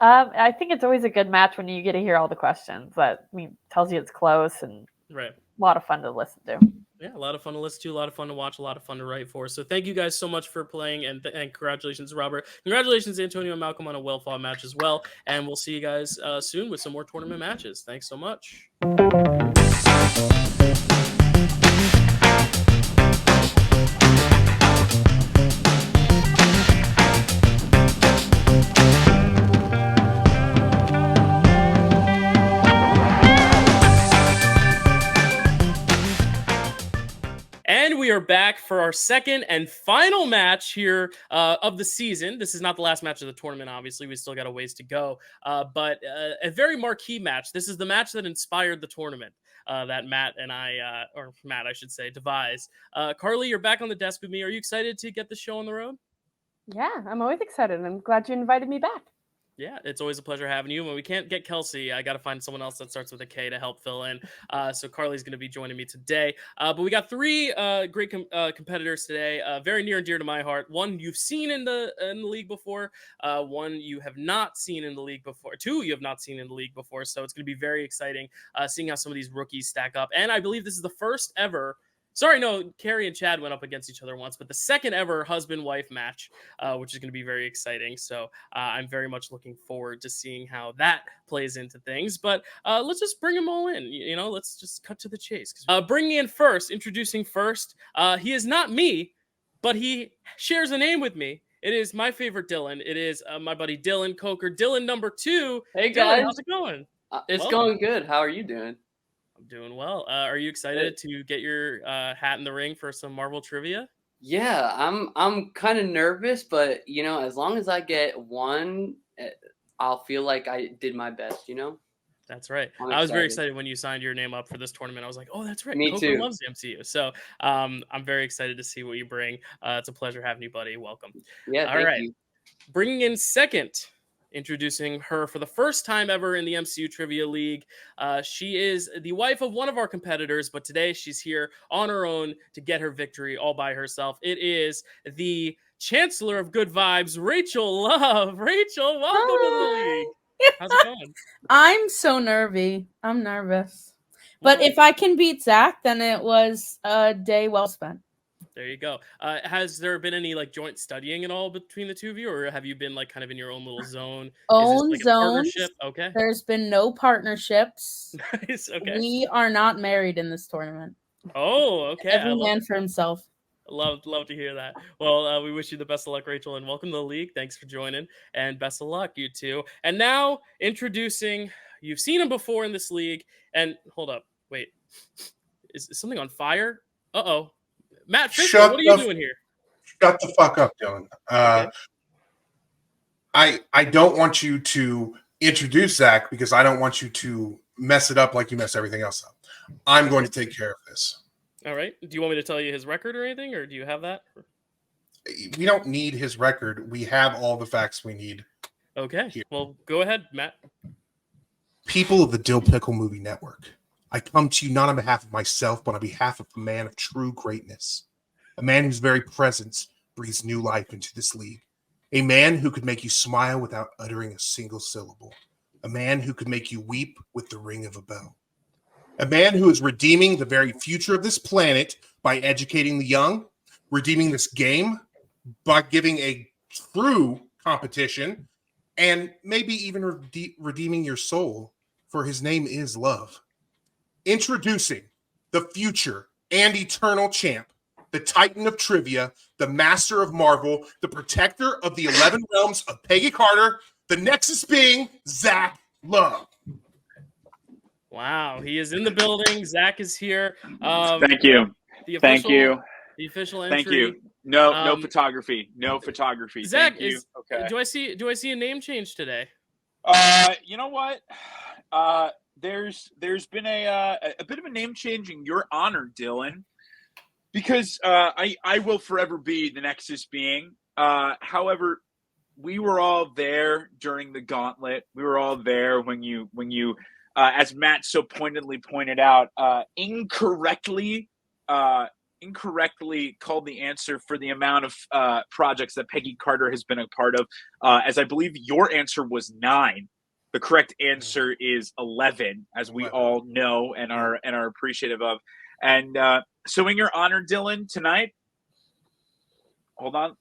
I think it's always a good match when you get to hear all the questions. That tells you it's close and right. A lot of fun to listen to. Yeah, a lot of fun to listen to, a lot of fun to watch, a lot of fun to write for. So thank you guys so much for playing, and congratulations, Robert. Congratulations, Antonio and Malcolm, on a well-fought match as well. And we'll see you guys soon with some more tournament matches. Thanks so much. And we are back for our second and final match here of the season. This is not the last match of the tournament, obviously. We still got a ways to go. But a very marquee match. This is the match that inspired the tournament that Matt and I, or Matt, I should say, devised. Carly, you're back on the desk with me. Are you excited to get the show on the road? Yeah, I'm always excited. I'm glad you invited me back. Yeah, it's always a pleasure having you. When we can't get Kelsey, I got to find someone else that starts with a K to help fill in. So Carly's going to be joining me today. But we got three great competitors today, very near and dear to my heart. One you've seen in the league before. One you have not seen in the league before. Two you have not seen in the league before. So it's going to be very exciting seeing how some of these rookies stack up. And I believe this is the first ever. Sorry, no, Carrie and Chad went up against each other once, but the second ever husband-wife match, which is going to be very exciting. So I'm very much looking forward to seeing how that plays into things. But let's just bring them all in. Let's just cut to the chase. Bringing in first, introducing first, he is not me, but he shares a name with me. It is my favorite Dylan. It is my buddy Dylan Coker. Dylan number 2. Hey, Dylan, guys. how's it going? It's going good. How are you doing? I'm doing well. Are you excited to get your hat in the ring for some Marvel trivia? Yeah, I'm kind of nervous, but as long as I get one, I'll feel like I did my best. That's right. I was very excited when you signed your name up for this tournament. I was like, oh, that's right. Me Coker too. loves the MCU. So I'm very excited to see what you bring. It's a pleasure having you, buddy. Welcome. Yeah, All right. thank you. Bringing in second, introducing her for the first time ever in the MCU Trivia League. She is the wife of one of our competitors, but today she's here on her own to get her victory all by herself. It is the Chancellor of Good Vibes, Rachel Love. Rachel, welcome to the league. How's it going? I'm so nervy. I'm nervous. But if I can beat Zach, then it was a day well spent. There you go. Has there been any joint studying at all between the two of you, or have you been kind of in your own little zone? Own Is this a zones. partnership? Okay. There's been no partnerships. Nice. Okay. We are not married in this tournament. Oh, okay. Every man for himself. Love to hear that. Well, we wish you the best of luck, Rachel, and welcome to the league. Thanks for joining, and best of luck, you two. And now introducing, you've seen him before in this league, and hold up, wait, is something on fire? Uh-oh. Mattfisto, what are you doing here? Shut the fuck up, Dylan. Okay. I don't want you to introduce Zach because I don't want you to mess it up like you mess everything else up. I'm going to take care of this. All right. Do you want me to tell you his record or anything, or do you have that? We don't need his record. We have all the facts we need. Okay. Here. Well, go ahead, Matt. People of the Dill Pickle Movie Network, I come to you not on behalf of myself, but on behalf of a man of true greatness. A man whose very presence breathes new life into this league. A man who could make you smile without uttering a single syllable. A man who could make you weep with the ring of a bell. A man who is redeeming the very future of this planet by educating the young, redeeming this game by giving a true competition, and maybe even redeeming your soul, for his name is love. Introducing the future and eternal champ, the Titan of Trivia, the Master of Marvel, the Protector of the 11 Realms of Peggy Carter, the Nexus Being, Zac.h. Wow, he is in the building. Zach is here. Thank you. Thank you. The official entry. Thank you. No Um, photography. No photography. Zach, Thank you. Okay. do I see a name change today? You know what? There's been a bit of a name change in your honor, Dylan, because I will forever be the Nexus Being. However, we were all there during the gauntlet. We were all there when you as Matt so pointedly pointed out, incorrectly called the answer for the amount of projects that Peggy Carter has been a part of, as I believe your answer was 9. The correct answer is 11, as we all know and are appreciative of. And so in your honor, Dylan, tonight, hold on,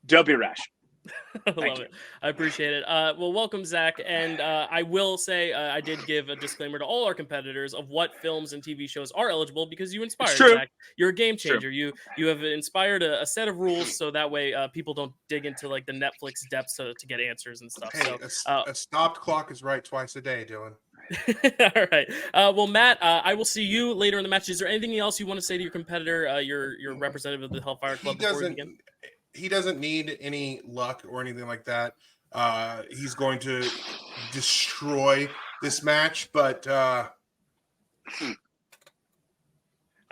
don't be rash. I love it. I appreciate it. Well, welcome, Zach. And I will say I did give a disclaimer to all our competitors of what films and TV shows are eligible because you inspired, Zach. You're a game changer. You have inspired a set of rules so that way people don't dig into like the Netflix depths to get answers and stuff. Hey, so a stopped clock is right twice a day, Dylan. All right. Well, Matt, I will see you later in the match. Is there anything else you want to say to your competitor, your representative of the Hellfire Club? He doesn't need any luck or anything like that. He's going to destroy this match, but all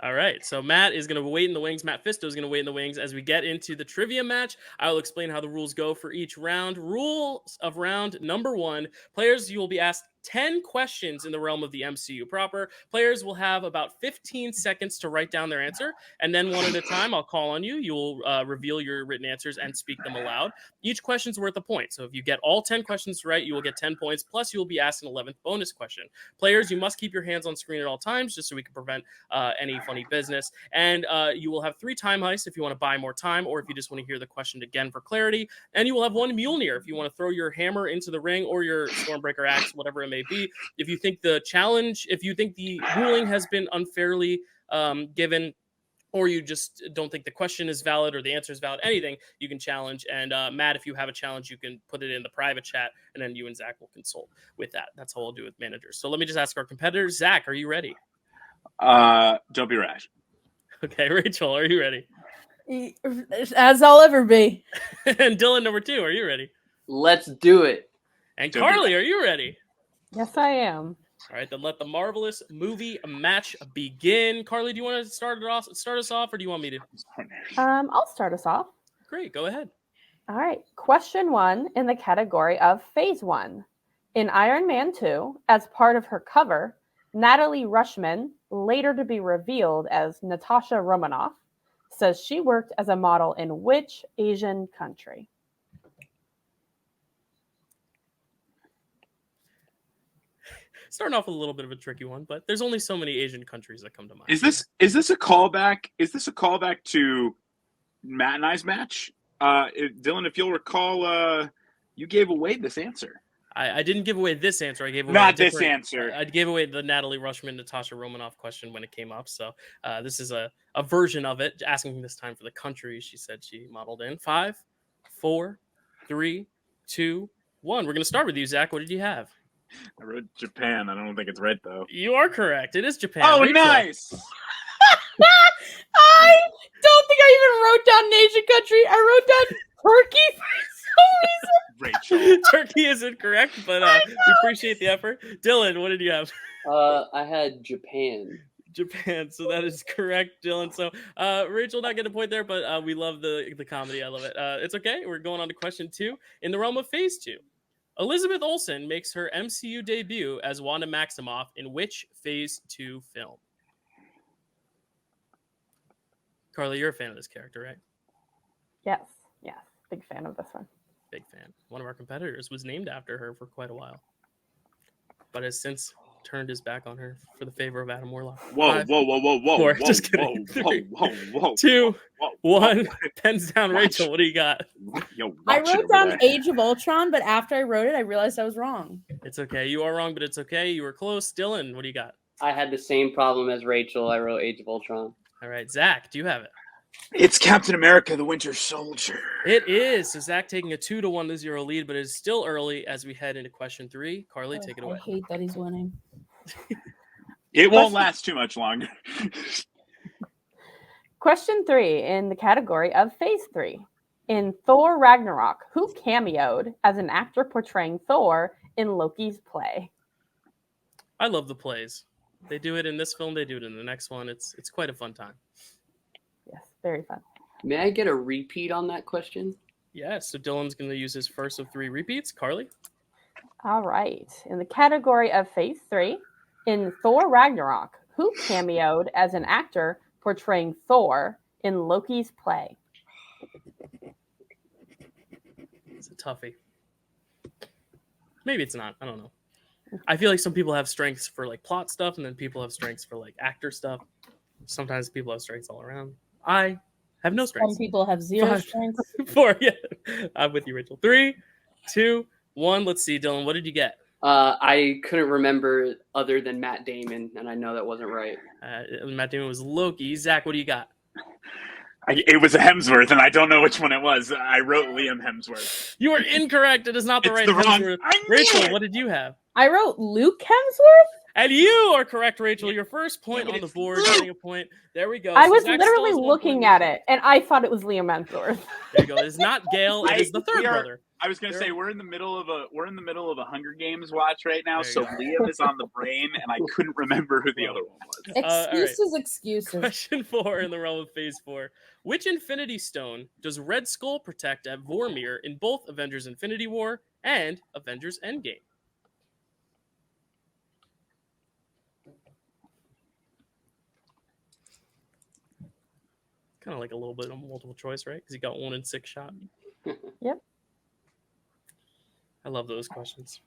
right, so Matt is going to wait in the wings. Mattfisto is going to wait in the wings as we get into the trivia match. I will explain how the rules go for each round. Rules of round number 1. Players, you will be asked 10 questions in the realm of the MCU proper. Players will have about 15 seconds to write down their answer, and then one at a time, I'll call on you. You will reveal your written answers and speak them aloud. Each question's worth a point, so if you get all 10 questions right, you will get 10 points, plus you will be asked an 11th bonus question. Players, you must keep your hands on screen at all times, just so we can prevent any funny business, and you will have 3 time heists if you want to buy more time, or if you just want to hear the question again for clarity, and you will have 1 Mjolnir if you want to throw your hammer into the ring, or your Stormbreaker axe, whatever it may be. If you think the ruling has been unfairly given, or you just don't think the question is valid or the answer is valid, anything, you can challenge. And Matt, if you have a challenge, you can put it in the private chat, and then you and Zach will consult with that. That's how we'll do with managers. So let me just ask our competitors. Zach, are you ready? Don't be rash. Okay, Rachel, are you ready? As I'll ever be. And Dylan, number 2, are you ready? Let's do it. And Carly, are you ready? Yes, I am. All right, then let the marvelous movie match begin. Carly, do you want to start us off, or do you want me to? I'll start us off. Great, go ahead. All right. Question 1 in the category of Phase 1. In Iron Man 2, as part of her cover, Natalie Rushman, later to be revealed as Natasha Romanoff, says she worked as a model in which Asian country? Starting off with a little bit of a tricky one, but there's only so many Asian countries that come to mind. Is this a callback? Is this a callback to Matt and I's match? Dylan, if you'll recall, you gave away this answer. I didn't give away this answer. I gave away not this answer. I gave away the Natalie Rushman, Natasha Romanoff question when it came up. So this is a version of it, asking this time for the country she said she modeled in. 5, 4, 3, 2, 1. We're going to start with you, Zach. What did you have? I wrote Japan. I don't think it's right, though. You are correct. It is Japan. Oh, Rachel. Nice. I don't think I even wrote down an Asian country. I wrote down Turkey for some reason. Rachel. Turkey isn't correct, but we appreciate the effort. Dylan, what did you have? I had Japan. Japan, so that is correct, Dylan. So Rachel not getting a point there, but we love the comedy. I love it. It's okay. We're going on to question 2 in the realm of Phase 2. Elizabeth Olsen makes her MCU debut as Wanda Maximoff in which Phase 2 film? Carly, you're a fan of this character, right? Yes. Big fan of this one. Big fan. One of our competitors was named after her for quite a while, but has since turned his back on her for the favor of Adam Warlock. Whoa. 4, just kidding. 3, 2, 1. Pens down, Rachel. What do you got? Yo, I wrote down Age of Ultron, but after I wrote it, I realized I was wrong. It's okay. You are wrong, but it's okay. You were close. Dylan, what do you got? I had the same problem as Rachel. I wrote Age of Ultron. All right, Zach, do you have it? It's Captain America, the Winter Soldier. It is. So Zach taking a 2-1 lead, but it's still early as we head into question 3. Carly, take it away. I hate that he's winning. It won't last too much longer. Question 3 in the category of Phase 3. In Thor Ragnarok, who cameoed as an actor portraying Thor in Loki's play? I love the plays. They do it in this film. They do it in the next one. It's quite a fun time. Yes, very fun. May I get a repeat on that question? Yeah, so Dylan's going to use his first of 3 repeats. Carly? All right. In the category of Phase 3, in Thor Ragnarok, who cameoed as an actor portraying Thor in Loki's play? It's a toughie. Maybe it's not. I don't know. I feel like some people have strengths for like plot stuff, and then people have strengths for like actor stuff. Sometimes people have strengths all around. I have no strengths. Some people have 0 5, strengths. 4. Yeah, I'm with you, Rachel. 3, 2, 1. Let's see, Dylan. What did you get? I couldn't remember other than Matt Damon, and I know that wasn't right. Matt Damon was Loki. Zach, what do you got? It was a Hemsworth, and I don't know which one it was. I wrote Liam Hemsworth. You are incorrect. It is not the It's right the wrong- Hemsworth. I knew Rachel, it! what did you have? I wrote Luke Hemsworth. And you are correct, Rachel. Your first point on the board, getting a point. There we go. I So was Zach literally still has 1 looking point. at it, and I thought it was Liam Hemsworth. There you go. It is not Gale. It is the third brother. I was gonna say we're in the middle of a Hunger Games watch right now, There you so go. Liam is on the brain, and I couldn't remember who the other one was. all right. Excuses. Question 4 in the realm of Phase 4. Which Infinity Stone does Red Skull protect at Vormir in both Avengers Infinity War and Avengers Endgame? Kind of like a little bit of multiple choice, right? Because you got 1 in 6 shot. Yep. I love those questions.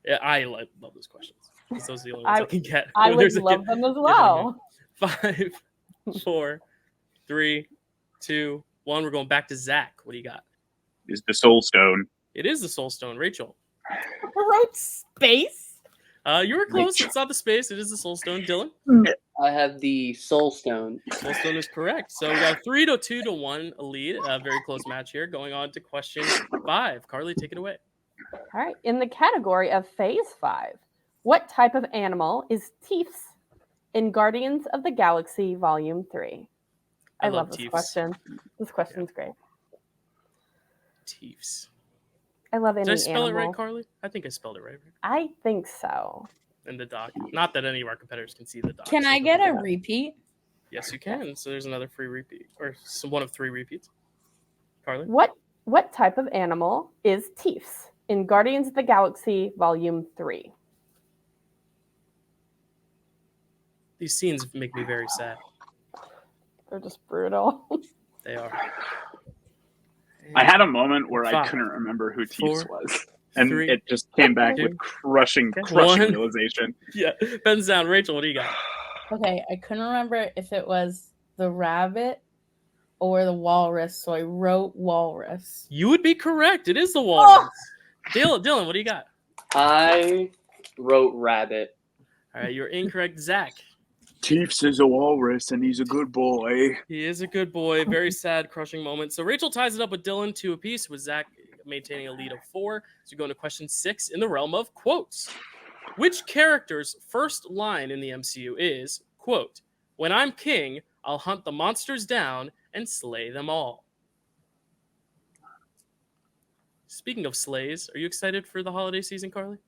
Yeah, I love those questions. 'Cause those are the only ones I can get. I When would there's a love them as well. 5, 4, 3, 2, 1. We're going back to Zach. What do you got? Is the Soul Stone? It is the Soul Stone. Rachel. I wrote space. You were close. It's not the space. It is the Soul Stone. Dylan. I have the Soul Stone. Soul Stone is correct. So we got 3-2 to 1 a lead. A very close match here. Going on to question 5. Carly, take it away. All right. In the category of Phase 5, what type of animal is Teefs in Guardians of the Galaxy Volume 3? I love this Teefs. question. This question's great. Teefs. I love any Did I spell animal. it right, Carly? I think I spelled it right. I think so. In the doc. Not that any of our competitors can see the doc. Can so I it get doesn't a matter. repeat? Yes, you can. So there's another free repeat. Or one of 3 repeats. Carly? What type of animal is Teefs in Guardians of the Galaxy Volume 3? These scenes make me very sad. They're just brutal. They are. I had a moment where I 5, couldn't remember who Teefs 4, was, and 3, it just came back 2, with crushing 1. realization. Yeah. Ben's down. Rachel, what do you got? Okay, I couldn't remember if it was the rabbit or the walrus, so I wrote walrus. You would be correct. It is the walrus. Dylan, what do you got? I wrote rabbit. All right, you're incorrect, Zach. Teefs is a walrus, and he's a good boy. He is a good boy. Very sad, crushing moment. So Rachel ties it up with Dylan 2 apiece, with Zach maintaining a lead of 4. So we go into question 6 in the realm of quotes. Which character's first line in the MCU is, quote, "When I'm king, I'll hunt the monsters down and slay them all"? Speaking of slays, are you excited for the holiday season, Carly?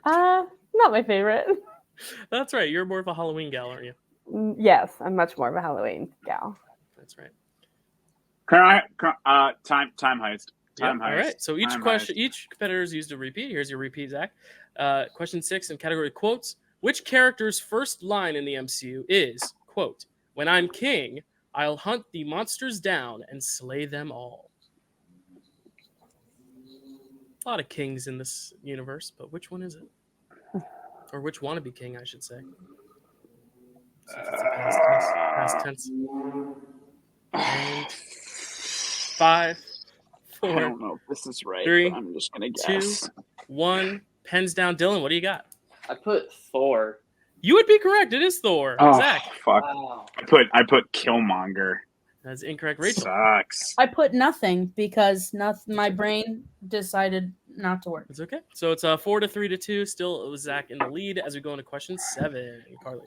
Not my favorite. That's right. You're more of a Halloween gal, aren't you? Yes, I'm much more of a Halloween gal. That's right. Time heist. Time heist. All right. So each Time question, heist. each competitor is used to repeat. Here's your repeat, Zach. Question 6 in category quotes. Which character's first line in the MCU is, quote, "When I'm king, I'll hunt the monsters down and slay them all"? A lot of kings in this universe, but which one is it? Or which wannabe king, I should say. Since it's a past tense. And 5, I 4, don't know if this is right, 3, but I'm just gonna 2, guess. 1. Pens down. Dylan, what do you got? I put Thor. You would be correct. It is Thor. Oh Zach. fuck! Wow. I put Killmonger. That's incorrect. Rachel. Sucks. I put nothing because my brain decided not to work. It's okay. So it's 4-3-2. Still, it was Zach in the lead as we go into question 7. Carly.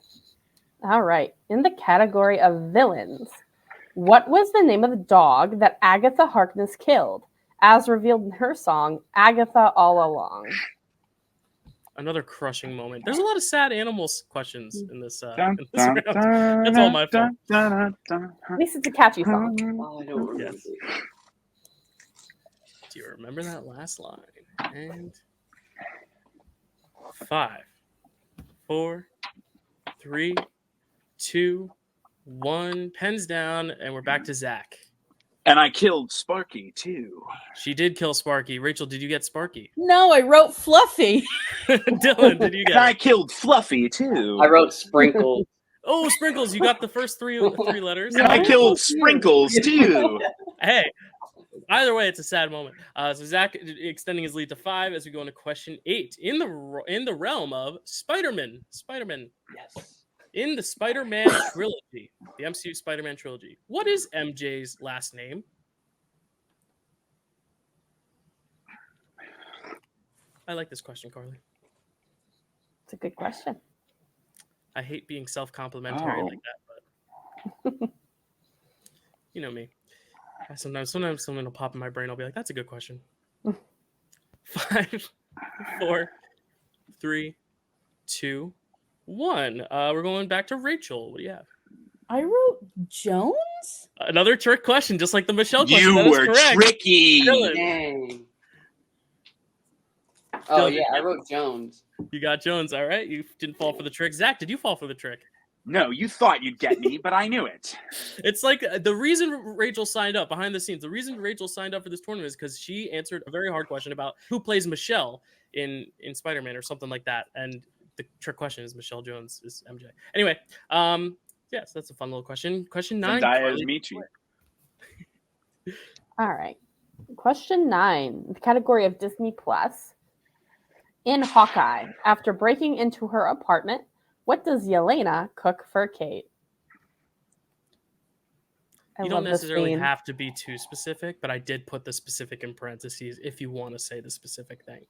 All right. In the category of villains, what was the name of the dog that Agatha Harkness killed, as revealed in her song, Agatha All Along? Another crushing moment. There's a lot of sad animals questions in this, Dun, in this dun, round. dun, That's all my fault. dun, dun, dun, At least it's a catchy song. Oh, I don't remember. Yes. Do you remember that last line? And 5, 4, 3, 2, 1. Pens down, and we're back to Zach. And I killed Sparky too. She did kill Sparky. Rachel, did you get Sparky? No, I wrote Fluffy. Dylan, did you And I get? killed Fluffy too. I wrote Sprinkles. Oh, Sprinkles! You got the first three letters. And I killed Sprinkles too. Hey, either way, it's a sad moment. So Zach extending his lead to 5 as we go into question 8 in the realm of Spider-Man. Yes. In the Spider-Man trilogy, the MCU Spider-Man trilogy, what is MJ's last name? I like this question, Carly. It's a good question. I hate being self-complimentary like that, but you know me. Sometimes something will pop in my brain. I'll be like, "That's a good question." 5, 4, 3, 2, 1. We're going back to Rachel. What do you have? I wrote Jones? Another trick question, just like the Michelle question. You That is were correct. tricky. Dylan, Dang. Oh, Dylan, yeah, I wrote Jones. you got Jones. All right, you didn't fall for the trick. Zach, did you fall for the trick? No, you thought you'd get me, but I knew it. It's like the reason Rachel signed up behind the scenes. The reason Rachel signed up for this tournament is because she answered a very hard question about who plays Michelle in Spider-Man or something like that. And the trick question is Michelle Jones is MJ. Anyway, yes, that's a fun little question. Question 9. Zendaya is Michi. All right. Question 9, the category of Disney Plus. In Hawkeye, after breaking into her apartment, what does Yelena cook for Kate? You don't necessarily have to be too specific, but I did put the specific in parentheses if you want to say the specific thing.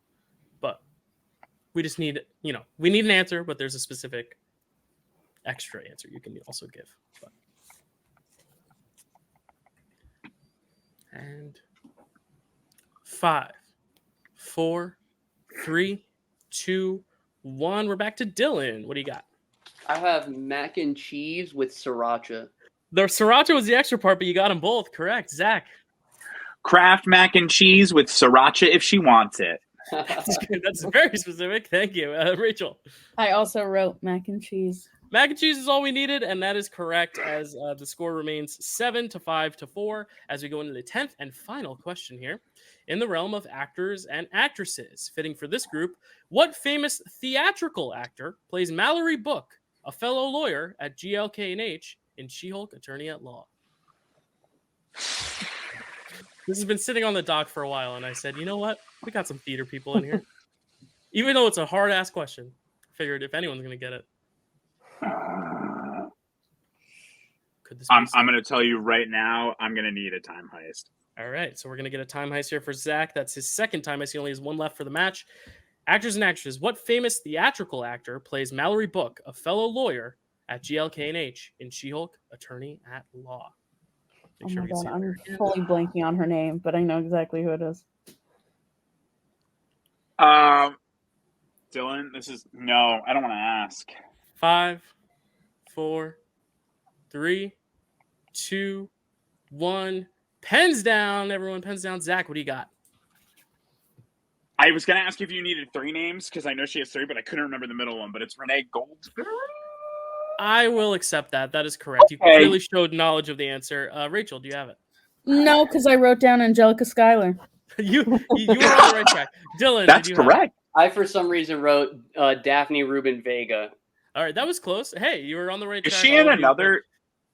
But we just need, we need an answer, but there's a specific extra answer you can also give. But. And 5, 4, 3, 2, 1. We're back to Dylan. What do you got? I have mac and cheese with sriracha. The sriracha was the extra part, but you got them both correct. Zach. Kraft mac and cheese with sriracha if she wants it. That's very specific. Thank you. Rachel. I also wrote mac and cheese. Mac and cheese is all we needed, and that is correct as the score remains 7-5-4 as we go into the 10th and final question here. In the realm of actors and actresses, fitting for this group, what famous theatrical actor plays Mallory Book, a fellow lawyer at GLK&H in She-Hulk Attorney at Law? This has been sitting on the dock for a while, and I said, you know what? We got some theater people in here. Even though it's a hard-ass question, I figured if anyone's going to get it. Could this be I'm going to tell you right now, I'm going to need a time heist. All right, so we're going to get a time heist here for Zach. That's his second time heist. He only has one left for the match. Actors and actresses, what famous theatrical actor plays Mallory Book, a fellow lawyer at GLK&H in She-Hulk Attorney at Law? Oh my God, I'm fully blanking on her name, but I know exactly who it is. Dylan, no, I don't want to ask. 5, 4, 3, 2, 1. Pens down, everyone. Pens down. Zach, what do you got? I was going to ask if you needed 3 names because I know she has 3, but I couldn't remember the middle one. But it's Renee Goldsberry. I will accept that. That is correct. Okay. You clearly showed knowledge of the answer. Rachel, do you have it? No, because I wrote down Angelica Schuyler. you were on the right track. Dylan, that's correct. I, for some reason, wrote Daphne Rubin Vega. All right, that was close. Hey, you were on the right track. Is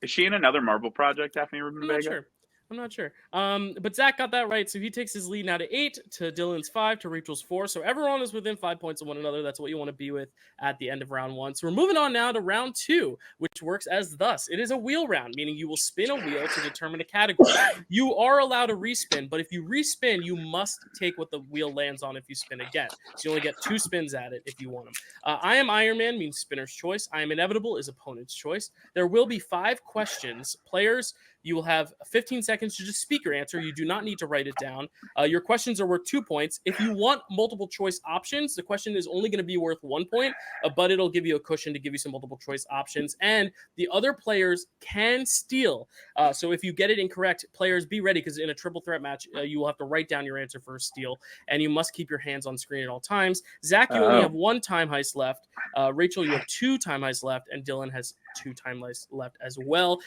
she in another Marvel project, Daphne Rubin Vega? Sure. I'm not sure. But Zach got that right, so he takes his lead now to 8, to Dylan's 5, to Rachel's 4. So everyone is within 5 points of one another. That's what you want to be with at the end of round 1. So we're moving on now to round 2, which works as thus. It is a wheel round, meaning you will spin a wheel to determine a category. You are allowed to respin, but if you respin, you must take what the wheel lands on if you spin again. So you only get 2 spins at it if you want them. I am Iron Man means spinner's choice. I am inevitable is opponent's choice. There will be 5 questions. Players, you will have 15 seconds to just speak your answer. You do not need to write it down. Your questions are worth 2 points. If you want multiple choice options, the question is only going to be worth 1 point, but it'll give you a cushion to give you some multiple choice options. And the other players can steal. So if you get it incorrect, players, be ready, because in a triple threat match, you will have to write down your answer for a steal, and you must keep your hands on screen at all times. Zach, you only have 1 time heist left. Rachel, you have 2 time heists left, and Dylan has 2 time heists left as well.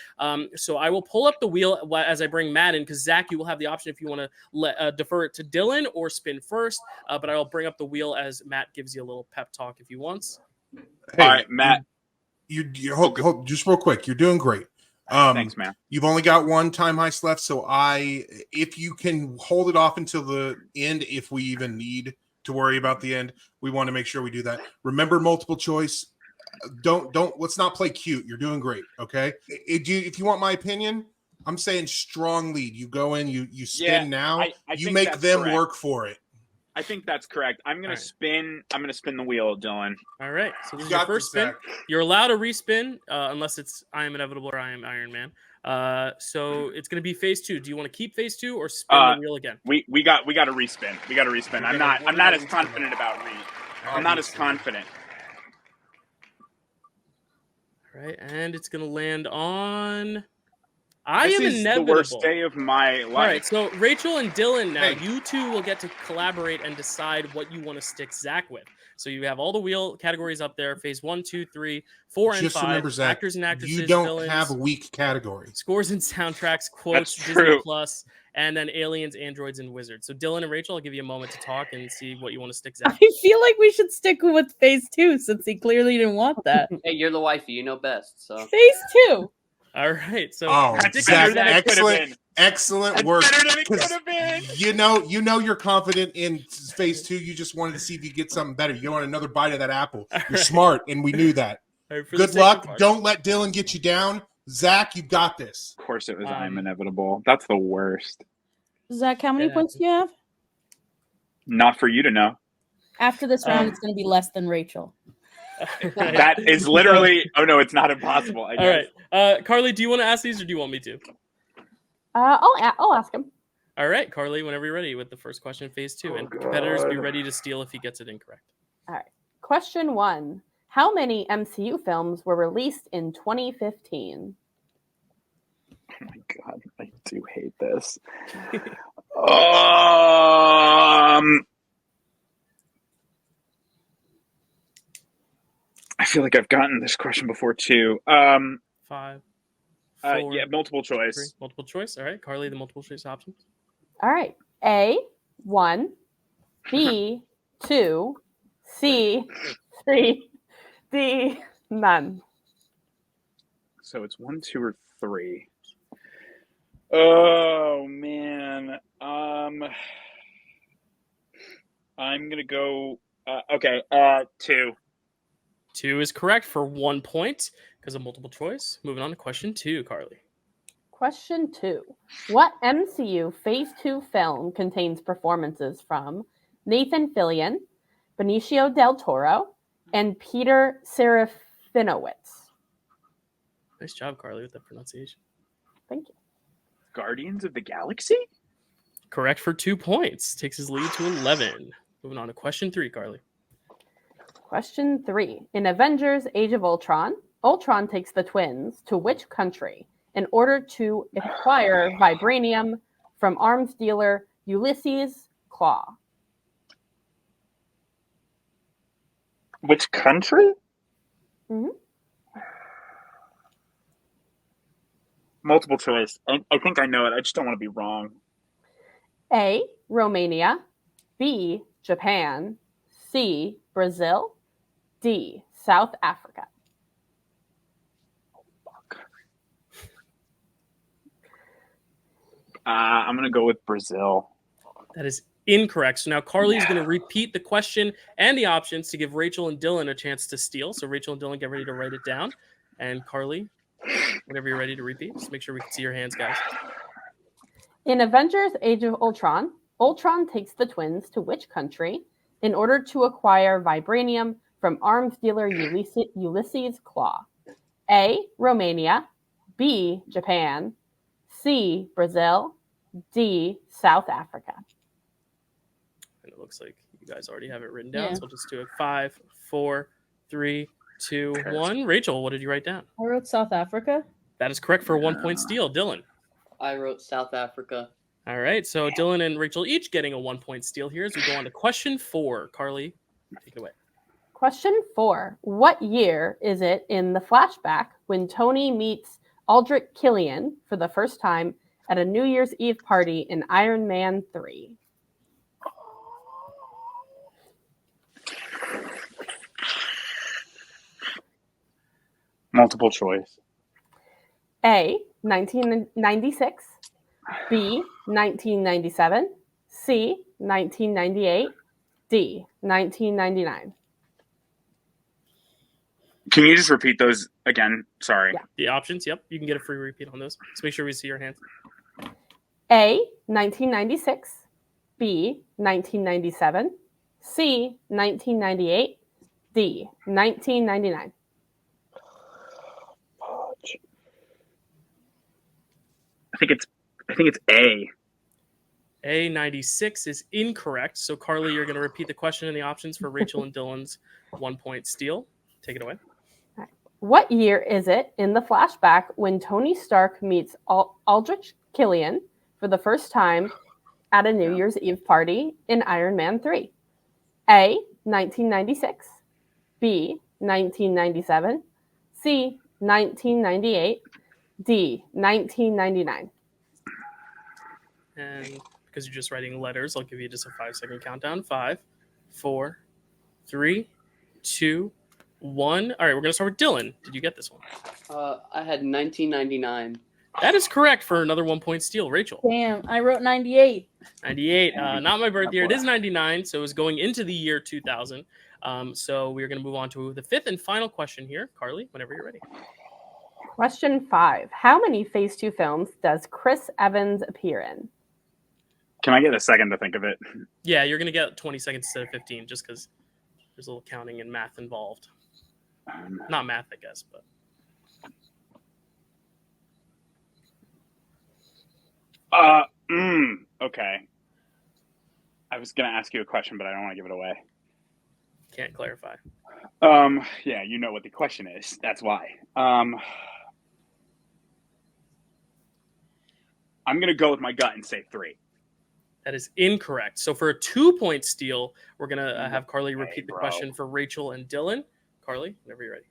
So I will pull up the wheel as I bring Matt in, because Zach, you will have the option if you want to defer it to Dylan or spin first. But I will bring up the wheel as Matt gives you a little pep talk if he wants. Hey, All right, Matt. You hold, just real quick. You're doing great. Thanks, man. You've only got 1 time heist left, so if you can hold it off until the end, if we even need to worry about the end, we want to make sure we do that. Remember, multiple choice. Let's not play cute. You're doing great. Okay. If you want my opinion, I'm saying strong lead. You go in, you spin now. I you think make that's them correct. work for it. I think that's correct. I'm gonna spin the wheel, Dylan. All right. So this is got your first this, spin. Zach. You're allowed to respin unless it's I am inevitable or I am Iron Man. So it's going to be phase 2. Do you want to keep phase 2 or spin the wheel again? We got to respin. We got to respin. I'm not as confident about read. I'm not as confident. All right, and it's going to land on. This is inevitable. The worst day of my life. All right, so Rachel and Dylan now, Hey. you two will get to collaborate and decide what you want to stick Zach with. So you have all the wheel categories up there: phase 1, 2, 3, 4, and Just 5. remember, Zach, actors and actresses. you don't villains, have a weak category. scores and soundtracks, quotes, That's Disney true. Plus, and then aliens, androids, and wizards. So Dylan and Rachel, I'll give you a moment to talk and see what you want to stick Zach. I feel like we should stick with phase 2 since he clearly didn't want that. Hey, you're the wifey. You know best. So Phase 2. All right, so That's Zach, better than it could have been. excellent That's work. better than it could 'Cause have been. You know you're confident in phase 2. You just wanted to see if you get something better. You want another bite of that apple. You're right. smart, and we knew that. all right, for the Good sake of luck. argument- Don't let Dylan get you down. Zach, you got this. Of course, it was I'm Um, inevitable. That's the worst. Zach, how many Yeah. points do you have? Not for you to know. After this round, it's going to be less than Rachel. All right. That is literally. Oh no, it's not impossible. I All guess. right, Carly, do you want to ask these or do you want me to? I'll ask him. All right, Carly, whenever you're ready with the first question in phase 2, and competitors be ready to steal if he gets it incorrect. All right. Question 1. How many MCU films were released in 2015? Oh my god, I do hate this. I feel like I've gotten this question before too. 5, 4, Yeah, multiple 3, choice. multiple choice. All right, Carly, the multiple choice options. All right. A, 1, B, 2, C, 3, D, none. So it's 1, 2, or 3. Oh man. I'm gonna go. Okay. 2. 2 is correct for 1 point because of multiple choice. Moving on to question 2, Carly. Question 2. What MCU Phase 2 film contains performances from Nathan Fillion, Benicio del Toro, and Peter Serafinowicz? Nice job, Carly, with that pronunciation. Thank you. Guardians of the Galaxy. Correct for 2 points. Takes his lead to 11. Moving on to question 3, Carly. Question 3. In Avengers Age of Ultron, Ultron takes the twins to which country in order to acquire vibranium from arms dealer Ulysses Claw? Which country? Mhm. Multiple choice. I think I know it. I just don't want to be wrong. A, Romania, B, Japan, C, Brazil, D, South Africa. I'm gonna go with Brazil. That is incorrect. So now Carly is going to repeat the question and the options to give Rachel and Dylan a chance to steal. So Rachel and Dylan, get ready to write it down. And Carly, whenever you're ready to repeat, just make sure we can see your hands, guys. In Avengers Age of Ultron, Ultron takes the twins to which country in order to acquire vibranium from arms dealer Ulysses Claw? A. Romania, B. Japan, C. Brazil, D. South Africa. And it looks like you guys already have it written down. Yeah. So we'll just do it. 5, 4, 3, 2, 1. Rachel, what did you write down? I wrote South Africa. That is correct for a 1 point steal. Dylan. I wrote South Africa. All right. So Dylan and Rachel each getting a 1 point steal here as we go on to question 4. Carly, take it away. Question 4. What year is it in the flashback when Tony meets Aldrich Killian for the first time at a New Year's Eve party in Iron Man 3? Multiple choice. A. 1996, B. 1997, C. 1998, D. 1999. Can you just repeat those again? Sorry. Yeah. The options, yep. You can get a free repeat on those. Just make sure we see your hands. A. 1996, B. 1997, C. 1998, D. 1999. I think it's A. A96 is incorrect. So Carly, you're going to repeat the question and the options for Rachel and Dylan's 1 point steal. Take it away. What year is it in the flashback when Tony Stark meets Aldrich Killian for the first time at a New Year's Eve party in Iron Man 3? A. 1996, B. 1997, C. 1998, D. 1999. And because you're just writing letters, I'll give you just a 5-second countdown. 5, 4, 3, 2, 1. All right, we're going to start with Dylan. Did you get this one? I had 1999. That is correct for another 1 point steal. Rachel. Damn, I wrote 98. 98. Not my birth year. It is 99, so it's going into the year 2000. So we're going to move on to the 5th and final question here. Carly, whenever you're ready. Question 5. How many Phase 2 films does Chris Evans appear in? Can I get a second to think of it? Yeah, you're going to get 20 seconds instead of 15 just because there's a little counting and math involved. Not math, I guess, but. Okay. I was gonna ask you a question, but I don't want to give it away. Can't clarify. Yeah, you know what the question is. That's why. I'm gonna go with my gut and say 3. That is incorrect. So for a 2 point steal, we're gonna have Carly repeat the question for Rachel and Dylan. Carly, whenever you're ready.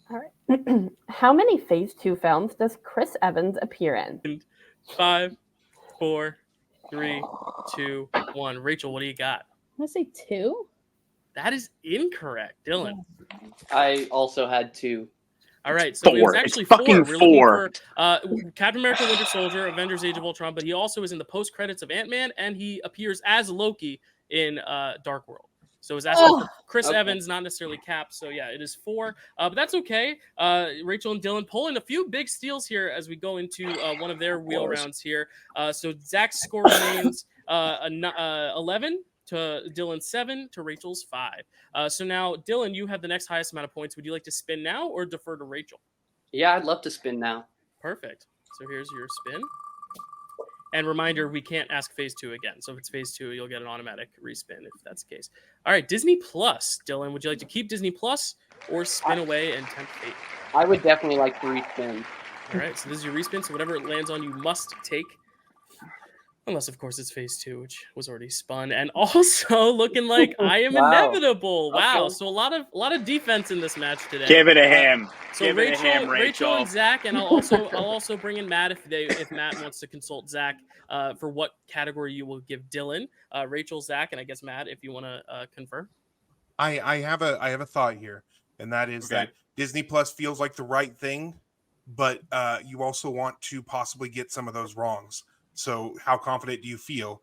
All right. How many Phase 2 films does Chris Evans appear in? 5, 4, 3, 2, 1. Rachel, what do you got? I'm going to say 2. That is incorrect. Dylan. I also had 2. All right, so 4. it was actually It's fucking 4. We're 4. looking for Captain America: Winter Soldier, Avengers: Age of Ultron, but he also is in the post credits of Ant-Man, and he appears as Loki in Dark World. So it's asking for Chris Evans, not necessarily Cap. So yeah, it is 4, but that's okay. Rachel and Dylan pulling a few big steals here as we go into one of their wheel rounds here. So Zach's score remains 11 to Dylan's 7 to Rachel's 5. So now, Dylan, you have the next highest amount of points. Would you like to spin now or defer to Rachel? Yeah, I'd love to spin now. Perfect. So here's your spin. And reminder, we can't ask Phase 2 again. So if it's Phase 2, you'll get an automatic respin if that's the case. All right, Disney Plus. Dylan, would you like to keep Disney Plus or spin away and tempt fate? I would definitely like to respin. All right, so this is your respin. So whatever it lands on, you must take. Unless, of course, it's Phase 2, which was already spun. And also looking like I am inevitable. Wow. Okay. So a lot of defense in this match today. Give it to him. So Give it to him, Rachel and Zach, and I'll also bring in Matt if Matt wants to consult Zach for what category you will give Dylan. Rachel, Zach, and I guess Matt, if you want to confer. I have a thought here, and that is that Disney Plus feels like the right thing, but you also want to possibly get some of those wrongs. So how confident do you feel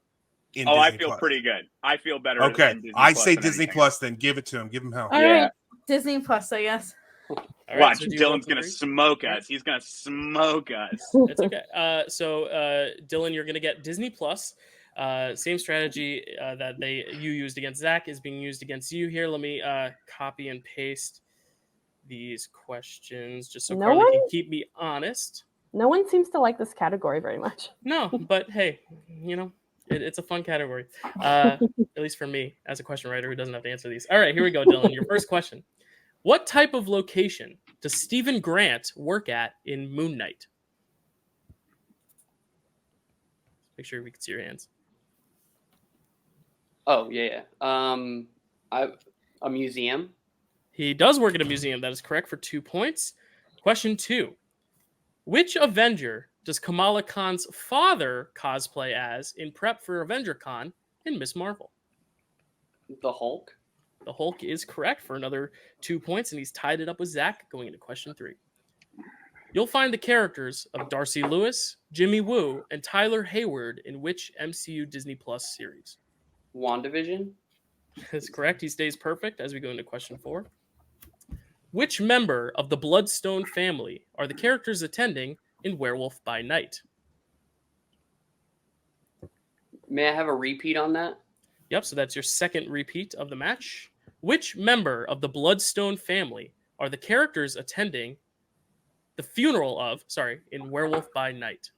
in Disney I feel Plus? pretty good. I feel better. Okay, in Disney I Plus say than Disney anything Plus. else. Then give it to him. Give him hell. All right, Disney Plus, I guess. All right, Watch, so do you roll Dylan's for gonna three? smoke us. He's gonna smoke us. It's okay. So Dylan, you're gonna get Disney Plus. Same strategy that you used against Zach is being used against you here. Let me copy and paste these questions just so No Carly one? can keep me honest. No one seems to like this category very much. No, but hey, it's a fun category. At least for me, as a question writer who doesn't have to answer these. All right, here we go, Dylan. Your first question. What type of location does Stephen Grant work at in Moon Knight? Make sure we can see your hands. Oh yeah. A museum. He does work at a museum. That is correct for 2 points. Question 2. Which Avenger does Kamala Khan's father cosplay as in prep for Avenger Con in Miss Marvel? The Hulk. The Hulk is correct for another 2 points, and he's tied it up with Zach going into question 3. You'll find the characters of Darcy Lewis, Jimmy Woo, and Tyler Hayward in which MCU Disney Plus series? WandaVision. That's correct. He stays perfect as we go into question 4. Which member of the Bloodstone family are the characters attending in Werewolf by Night? May I have a repeat on that? Yep, so that's your second repeat of the match. Which member of the Bloodstone family are the characters attending the funeral of, in Werewolf by Night?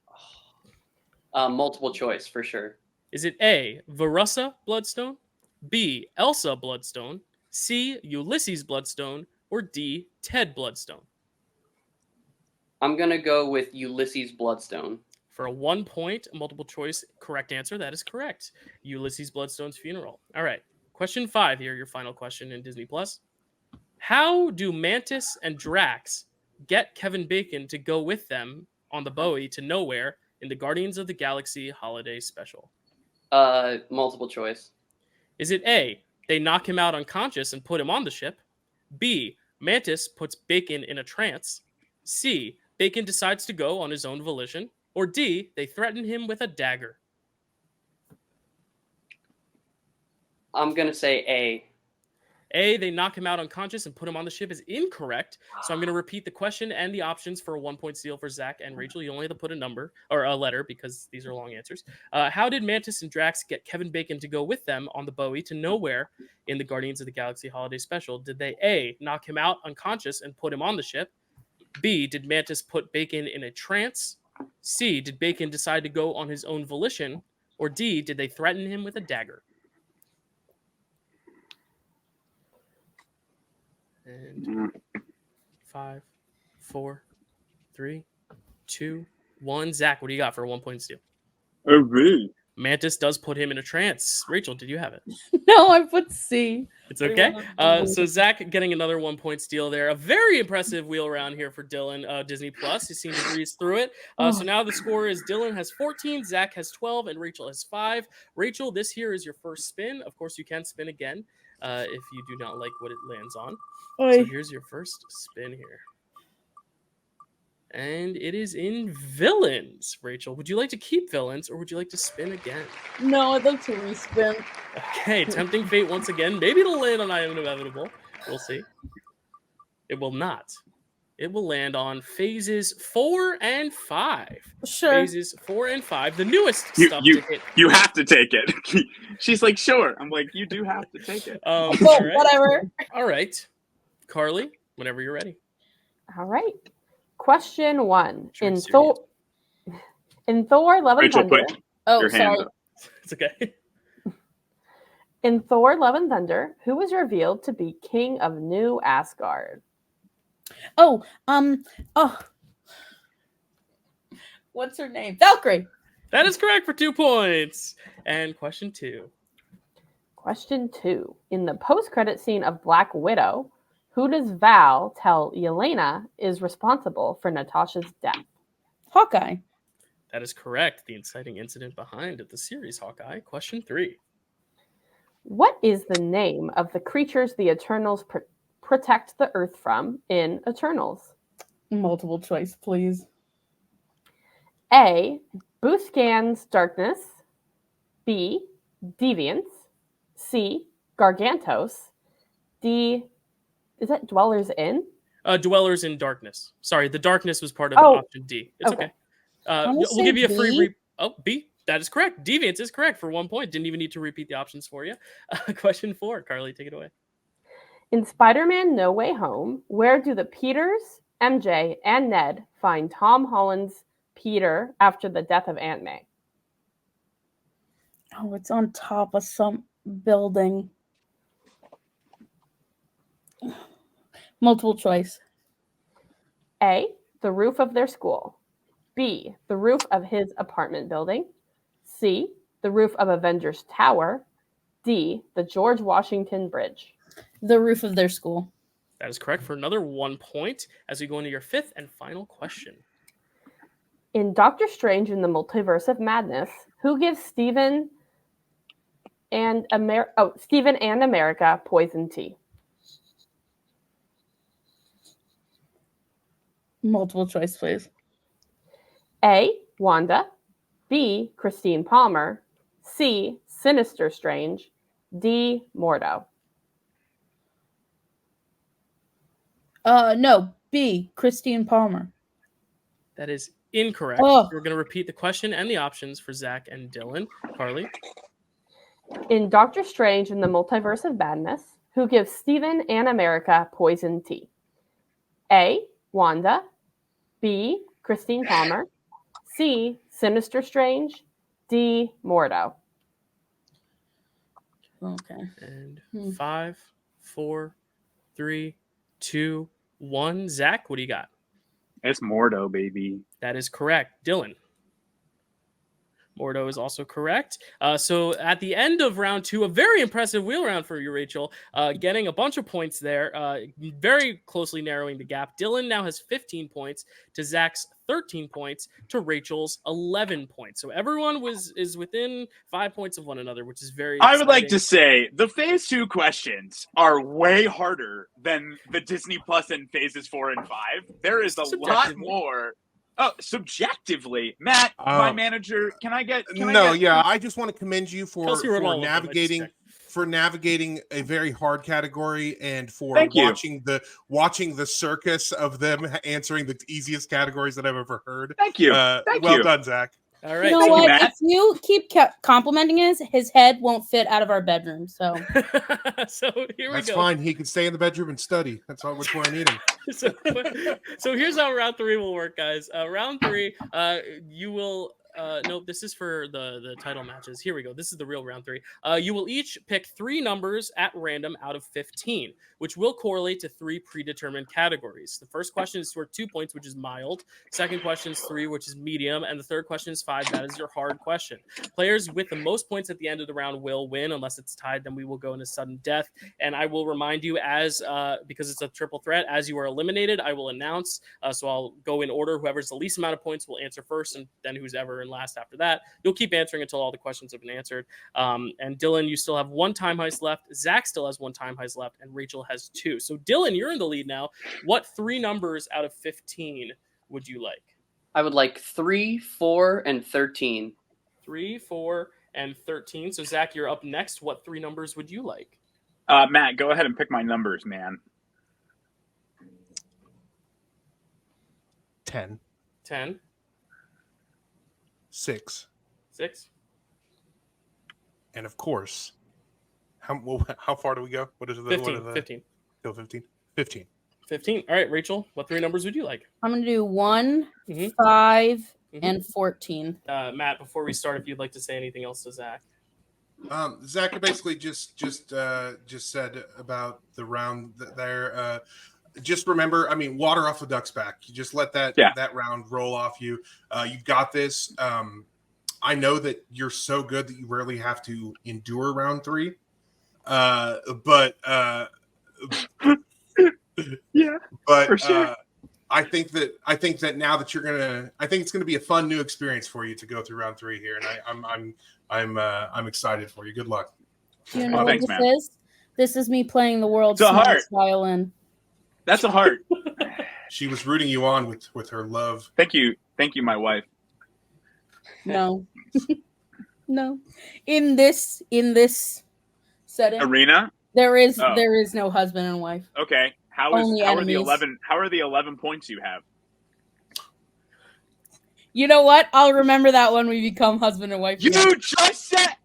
Multiple choice for sure. Is it A, Verussa Bloodstone, B, Elsa Bloodstone, C, Ulysses Bloodstone, or D, Ted Bloodstone? I'm gonna go with Ulysses Bloodstone. For a 1 point multiple choice correct answer, that is correct. Ulysses Bloodstone's funeral. All right. Question 5 here, your final question in Disney Plus. How do Mantis and Drax get Kevin Bacon to go with them on the Bowie to nowhere in the Guardians of the Galaxy holiday special? Multiple choice. Is it A, they knock him out unconscious and put him on the ship? B, Mantis puts Bacon in a trance? C, Bacon decides to go on his own volition? Or D, they threaten him with a dagger? I'm going to say A. A, they knock him out unconscious and put him on the ship is incorrect. So I'm going to repeat the question and the options for a 1 point steal for Zach and Rachel. You only have to put a number or a letter because these are long answers. How did Mantis and Drax get Kevin Bacon to go with them on the Bowie to nowhere in the Guardians of the Galaxy holiday special? Did they A, knock him out unconscious and put him on the ship? B, did Mantis put Bacon in a trance? C, did Bacon decide to go on his own volition? Or D, did they threaten him with a dagger? And 5, 4, 3, 2, 1. Zach, what do you got for a 1 point steal? Oh, really? Mantis does put him in a trance. Rachel, did you have it? No, I put C. It's okay. So Zach getting another 1 point steal there. A very impressive wheel round here for Dylan. Disney Plus. He seemed to breeze through it. So now the score is Dylan has 14, Zach has 12, and Rachel has 5. Rachel, this here is your first spin. Of course, you can spin again if you do not like what it lands on. So here's your first spin here. And it is in villains. Rachel, would you like to keep villains or would you like to spin again? No, I'd like to respin. Okay, tempting fate once again. Maybe it'll land on I Am Inevitable. We'll see. It will not. It will land on phases 4 and 5. Sure. Phases 4 and 5, the newest stuff You to hit. you have to take it. She's like, sure. I'm like, you do have to take it. All right. Whatever. All right. Carly, whenever you're ready. All right. Question 1. In Truth Thor, Love and Rachel, Thunder. quick. Oh, Your hand sorry. up. It's okay. In Thor, Love and Thunder, who was revealed to be King of New Asgard? Oh, what's her name? Valkyrie. That is correct for 2 points. And question 2. Question 2. In the post-credit scene of Black Widow, who does Val tell Yelena is responsible for Natasha's death? Hawkeye. That is correct. The inciting incident behind the series Hawkeye. Question 3. What is the name of the creatures the Eternals protect the Earth from in Eternals? Multiple choice, please. A. Buscan's Darkness. B. Deviants. C. Gargantos. D. Is that Dwellers In? Dwellers in Darkness. Sorry, the darkness was part of Oh, option D. It's okay. I'm gonna We'll give say you a free. B. B. That is correct. Deviants is correct for 1 point. Didn't even need to repeat the options for you. Question 4, Carly, take it away. In Spider-Man No Way Home, where do the Peters, MJ, and Ned find Tom Holland's Peter after the death of Aunt May? Oh, it's on top of some building. Multiple choice. A. The roof of their school. B. The roof of his apartment building. C. The roof of Avengers Tower. D. The George Washington Bridge. The roof of their school. That is correct for another 1 point as we go into your 5th and final question. In Doctor Strange in the Multiverse of Madness, who gives Stephen and America poison tea? Multiple choice, please. A. Wanda. B. Christine Palmer. C. Sinister Strange. D. Mordo. No. B. Christine Palmer. That is incorrect. Oh. We're going to repeat the question and the options for Zach and Dylan. Carly? In Doctor Strange in the Multiverse of Madness, who gives Stephen and America poison tea? A. Wanda. B. Christine Palmer. C. Sinister Strange. D. Mordo. Okay. And 5, 4, 3, 2, 1. Zach, what do you got? It's Mordo, baby. That is correct. Dylan? Mordo is also correct. So at the end of round 2, a very impressive wheel round for you, Rachel, getting a bunch of points there, very closely narrowing the gap. Dylan now has 15 points to Zach's 13 points to Rachel's 11 points. So everyone is within 5 points of one another, which is very exciting. I would like to say the phase 2 questions are way harder than the Disney Plus in phases 4 and 5. There is a lot more. Oh, subjectively, Matt, my manager. I just want to commend you for navigating a very hard category and for watching the circus of them answering the easiest categories that I've ever heard. Thank you. Well done, Zach. All right. You know what? If you keep complimenting his head won't fit out of our bedroom. So, so here we go. That's fine. He can stay in the bedroom and study. That's all which one I need him. So here's how round 3 will work, guys. Round 3, you will. No, this is for the title matches. Here we go. This is the real round 3. You will each pick 3 numbers at random out of 15, which will correlate to 3 predetermined categories. The first question is worth 2 points, which is mild. Second question is 3, which is medium. And the third question is 5. That is your hard question. Players with the most points at the end of the round will win. Unless it's tied, then we will go into sudden death. And I will remind you because it's a triple threat, as you are eliminated, I will announce. So I'll go in order. Whoever's the least amount of points will answer first, and then who's ever and last after that. You'll keep answering until all the questions have been answered. And Dylan, you still have 1 time heist left. Zach still has 1 time heist left, and Rachel has 2. So Dylan, you're in the lead now. What 3 numbers out of 15 would you like? I would like 3, 4, and 13. 3, 4, and 13. So Zach, you're up next. What 3 numbers would you like? Matt, go ahead and pick my numbers, man. 10. 10. 6. 6. And of course, how far do we go? What is it? 15. 15. Go 15. 15. 15. All right, Rachel, what 3 numbers would you like? I'm going to do 1, 5, and 14. Matt, before we start, if you'd like to say anything else to Zach. Zach basically just said about the round there. Just remember, water off the duck's back. You just let that round roll off you. You've got this. I know that you're so good that you rarely have to endure round 3. But for sure. I think that now that I think it's gonna be a fun new experience for you to go through round 3 here, and I'm excited for you. Good luck. Do you know what this is? This is me playing the world's smallest violin. That's a heart. She was rooting you on with her love. Thank you, my wife. No. No. In this setting, Arena. there is Oh. no husband and wife. Okay. How Only are the enemies. 11 points you have? You know what? I'll remember that when we become husband and wife. You again. just said.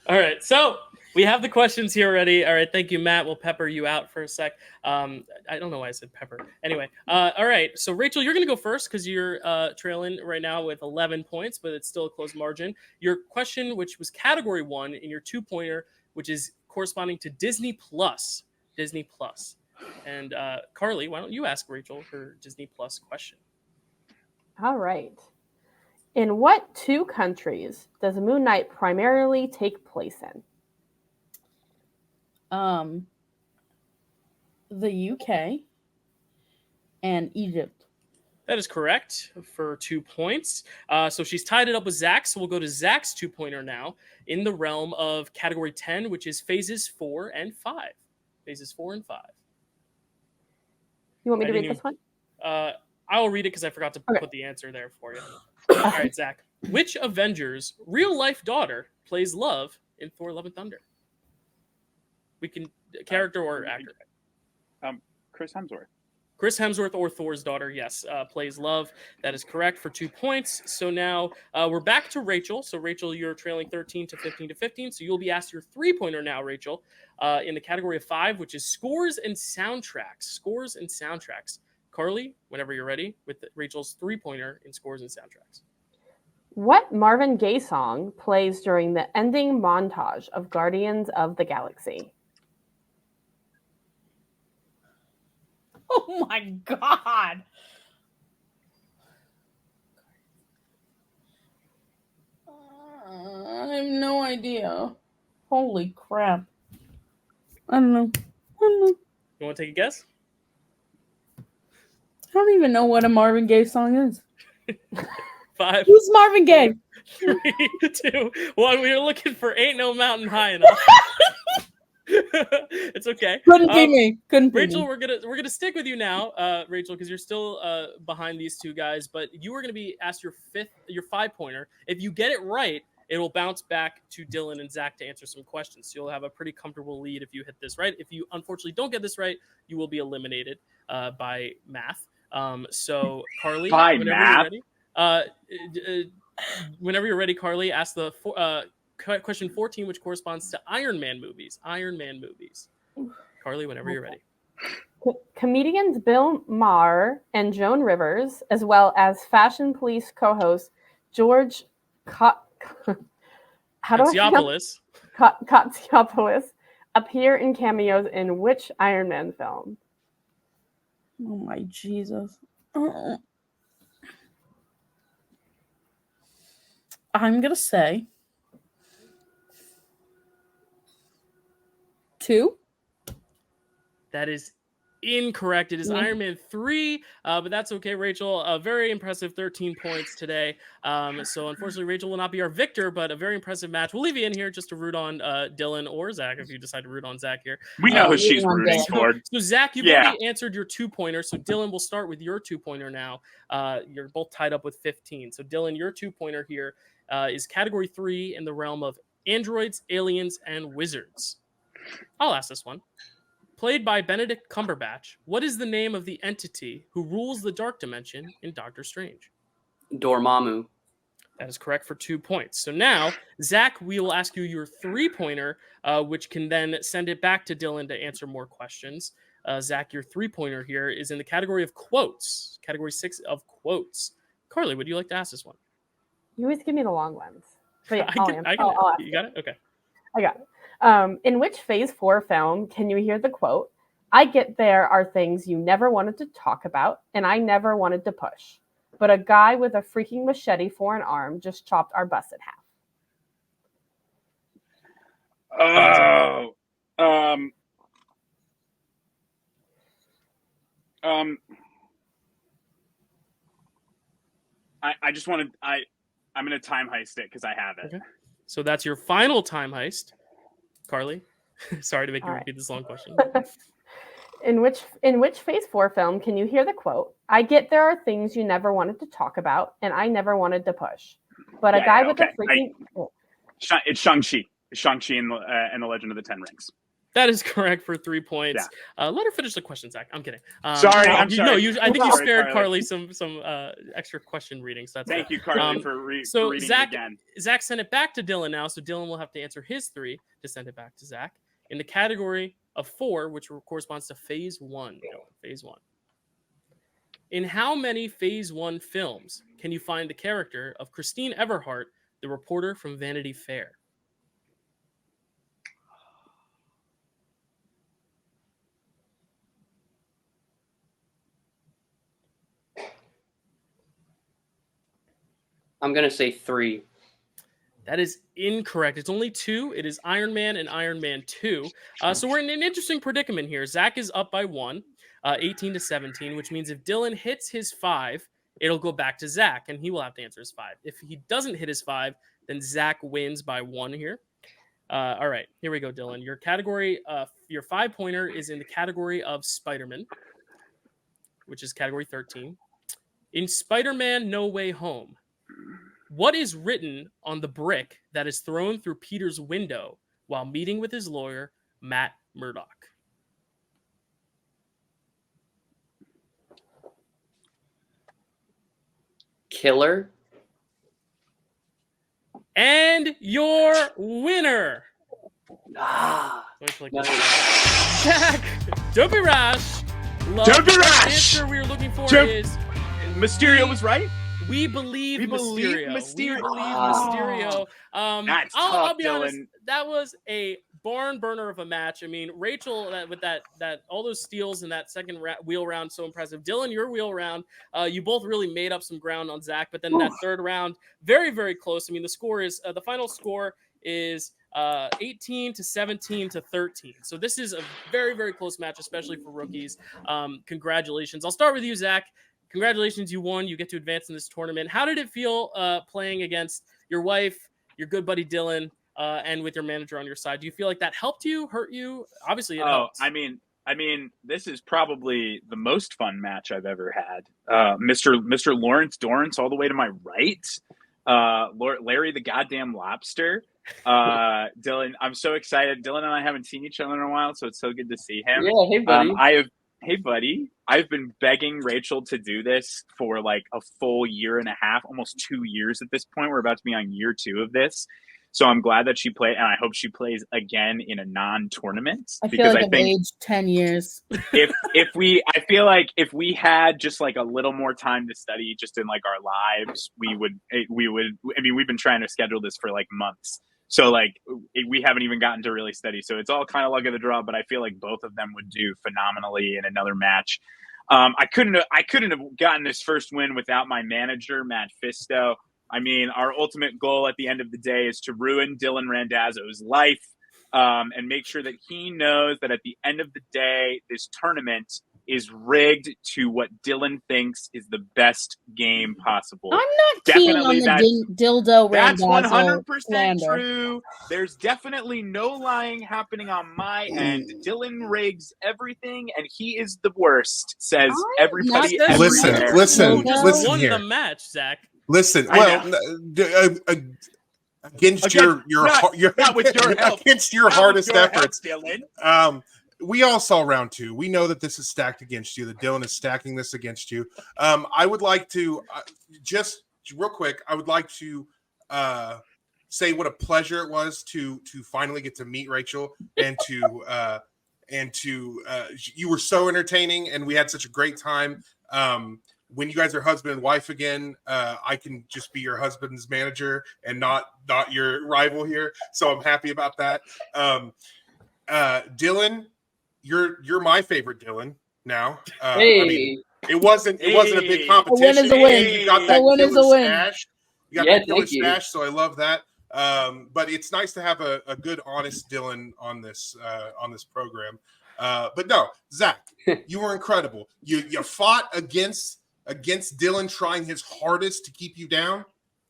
All right, so we have the questions here ready. All right, thank you, Matt. We'll pepper you out for a sec. I don't know why I said pepper. Anyway, all right. So Rachel, you're going to go first because you're trailing right now with 11 points, but it's still a close margin. Your question, which was category 1, in your 2-pointer, which is corresponding to Disney Plus. Disney Plus. And Carly, why don't you ask Rachel her Disney Plus question? All right. In what 2 countries does Moon Knight primarily take place in? The UK and Egypt. That is correct for 2 points. So she's tied it up with Zach. So we'll go to Zach's 2-pointer now in the realm of category 10, which is phases 4 and 5. Phases 4 and 5. You want me to read this one? I'll read it because I forgot to put the answer there for you. All right, Zach. Which Avengers' real-life daughter plays Love in Thor: Love and Thunder? We can character or actor. Chris Hemsworth. Chris Hemsworth or Thor's daughter, yes, plays Love. That is correct for 2 points. So now we're back to Rachel. So Rachel, you're trailing 13 to 15 to 15. So you'll be asked your 3-pointer now, Rachel, in the category of 5, which is scores and soundtracks. Scores and soundtracks. Carly, whenever you're ready, with Rachel's 3-pointer in scores and soundtracks. What Marvin Gaye song plays during the ending montage of Guardians of the Galaxy? Oh my god! I have no idea. Holy crap. I don't know. You want to take a guess? I don't even know what a Marvin Gaye song is. 5. Who's Marvin Gaye? 3, 2, 1. We were looking for Ain't No Mountain High Enough. It's okay. Couldn't be me. Couldn't be Rachel, me. we're gonna stick with you now, Rachel, because you're still behind these 2 guys. But you are gonna be asked your 5-pointer. If you get it right, it will bounce back to Dylan and Zach to answer some questions. So you'll have a pretty comfortable lead if you hit this right. If you unfortunately don't get this right, you will be eliminated by math. So Carly, whenever you're ready, Carly, ask the question 14, which corresponds to Iron Man movies. Iron Man movies. Carly, whenever you're ready. Comedians Bill Maher and Joan Rivers, as well as Fashion Police co-host George Katsiopoulos, appear in cameos in which Iron Man film? Oh my Jesus. I'm going to say 2. That is incorrect. It is Iron Man 3, but that's okay, Rachel. A very impressive 13 points today. So unfortunately, Rachel will not be our victor, but a very impressive match. We'll leave you in here just to root on Dylan or Zach if you decide to root on Zach here. We know who she's rooting for. So Zach, you've already answered your 2-pointer. So Dylan, we'll start with your 2-pointer now. You're both tied up with 15. So Dylan, your 2-pointer here is category 3 in the realm of androids, aliens, and wizards. I'll ask this one. Played by Benedict Cumberbatch, what is the name of the entity who rules the dark dimension in Doctor Strange? Dormammu. That is correct for 2 points. So now, Zach, we will ask you your 3-pointer, which can then send it back to Dylan to answer more questions. Zach, your 3-pointer here is in the category of quotes, category 6 of quotes. Carly, would you like to ask this one? You always give me the long ones. But yeah, you got it? Okay. I got it. In which Phase 4 film can you hear the quote, "I get there are things you never wanted to talk about and I never wanted to push, but a guy with a freaking machete for an arm just chopped our bus in half"? I just want to. I'm going to time heist it because I have it. Okay. So that's your final time heist. Carly, sorry to make you repeat this long question. In which Phase 4 film can you hear the quote, "I get there are things you never wanted to talk about and I never wanted to push. But a guy with a freaking..." It's Shang-Chi. It's Shang-Chi and the Legend of the Ten Rings. That is correct for 3 points. Let her finish the question, Zach. I'm kidding. Sorry, I'm sorry. No, I think you spared Carly some extra question readings. So Thank you, Carly, for reading Zach, it again. Zach sent it back to Dylan now, so Dylan will have to answer his 3 to send it back to Zach in the category of 4, which corresponds to Phase 1. Phase 1. In how many Phase 1 films can you find the character of Christine Everhart, the reporter from Vanity Fair? I'm going to say 3. That is incorrect. It's only 2. It is Iron Man and Iron Man 2. So we're in an interesting predicament here. Zach is up by 1, 18-17, which means if Dylan hits his 5, it'll go back to Zach, and he will have to answer his 5. If he doesn't hit his 5, then Zach wins by 1 here. All right, here we go, Dylan. Your category, your 5-pointer is in the category of Spider-Man, which is category 13. In Spider-Man No Way Home, what is written on the brick that is thrown through Peter's window while meeting with his lawyer, Matt Murdock? Killer. And your winner. Zach, don't be rash. Don't be rash. The answer we were looking for is Mysterio was right. We believe Mysterio. We believe Mysterio. That's I'll tough, be honest. Dylan. That was a barn burner of a match. I mean, Rachel with that all those steals in that second wheel round, so impressive. Dylan, your wheel round, you both really made up some ground on Zach, but then that third round, very, very close. I mean, the score is the final score is 18-17-13. So this is a very, very close match, especially for rookies. Congratulations. I'll start with you, Zach. Congratulations, you won. You get to advance in this tournament. How did it feel playing against your wife, your good buddy Dylan, and with your manager on your side? Do you feel like that helped you, hurt you? Obviously, it helped. I mean, this is probably the most fun match I've ever had. Mr. Lawrence Dorrance all the way to my right. Larry the goddamn lobster. Dylan, I'm so excited. Dylan and I haven't seen each other in a while, so it's so good to see him. Yeah, hey buddy. Hey, buddy. I've been begging Rachel to do this for like a full year and a half, almost 2 years at this point. We're about to be on year 2 of this. So I'm glad that she played, and I hope she plays again in a non-tournament. I feel like I've aged 10 years. I feel like if we had just like a little more time to study just in like our lives, we would, I mean, we've been trying to schedule this for like months. So like we haven't even gotten to really study. So it's all kind of luck of the draw, but I feel like both of them would do phenomenally in another match. I couldn't have gotten this first win without my manager, Mattfisto. I mean, our ultimate goal at the end of the day is to ruin Dylan Randazzo's life and make sure that he knows that at the end of the day, this tournament is rigged to what Dylan thinks is the best game possible. I'm not keen on the dildo Randazzo. That's 100% true. There's definitely no lying happening on my end. Dylan rigs everything, and he is the worst, says everybody. Listen won here. The match, Zach. Listen, well, against your hardest efforts, Dylan. We all saw round 2. We know that this is stacked against you. That Dylan is stacking this against you. I would like to just real quick. I would like to say what a pleasure it was to finally get to meet Rachel and to you were so entertaining and we had such a great time. When you guys are husband and wife again, I can just be your husband's manager and not your rival here. So I'm happy about that. Dylan, you're my favorite Dylan now. Hey. I mean, it wasn't a big competition. A win is a win. You got that A win is a win. Stash. You got that killer stash, so I love that. But it's nice to have a good, honest Dylan on this program. But no, Zach, you were incredible. You fought against Dylan trying his hardest to keep you down,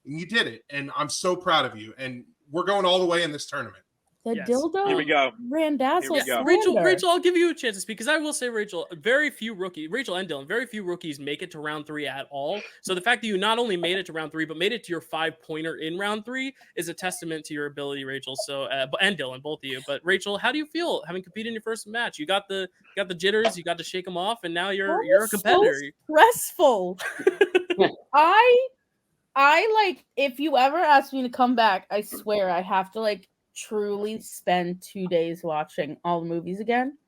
and you did it. And I'm so proud of you. And we're going all the way in this tournament. The Yes. dildo Here we go. Randazzle Here we go. Rachel, I'll give you a chance to speak because I will say, Rachel and Dylan, very few rookies make it to round 3 at all. So the fact that you not only made it to round 3, but made it to your 5-pointer in round 3 is a testament to your ability, Rachel. So, and Dylan, both of you. But Rachel, how do you feel having competed in your first match? You got the jitters, you got to shake them off, and now you're a competitor. So stressful. I like, if you ever ask me to come back, I swear I have to like truly spend 2 days watching all the movies again,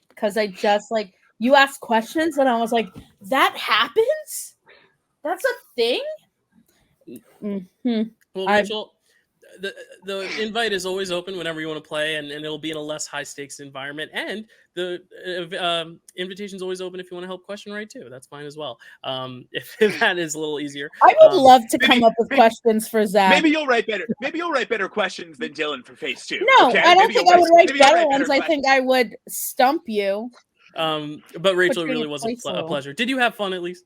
because I just like, you ask questions and I was like, that happens? That's a thing? Mm-hmm. Well, Rachel, the invite is always open whenever you want to play, and it'll be in a less high stakes environment. And the invitation is always open if you want to help question right too. That's fine as well. If that is a little easier. I would love to come up with questions for Zach. Maybe you'll write better. Maybe you'll write better questions than Dylan for phase 2. No, okay? I don't Maybe think you'll I would write maybe you'll better ones. I think I would stump you. But Rachel, it really was a pleasure. Did you have fun at least?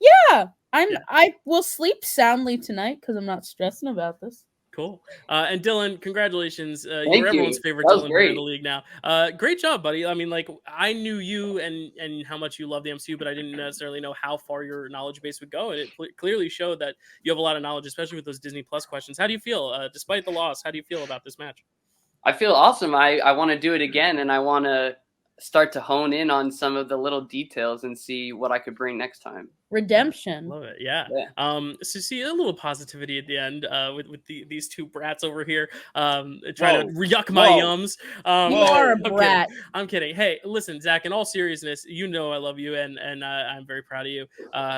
Yeah. I will sleep soundly tonight because I'm not stressing about this. Cool. And Dylan, congratulations. You're Thank everyone's you. favorite That was Dylan great. in the league now. Great job, buddy. I mean, like, I knew you and how much you love the MCU, but I didn't necessarily know how far your knowledge base would go. And it clearly showed that you have a lot of knowledge, especially with those Disney Plus questions. How do you feel? Despite the loss, how do you feel about this match? I feel awesome. I want to do it again, and I want to start to hone in on some of the little details and see what I could bring next time. Redemption. Love it. Yeah. So see a little positivity at the end with these two brats over here trying to yuck my yums. You are a brat. I'm kidding. Hey, listen, Zach, in all seriousness, you know I love you and I'm very proud of you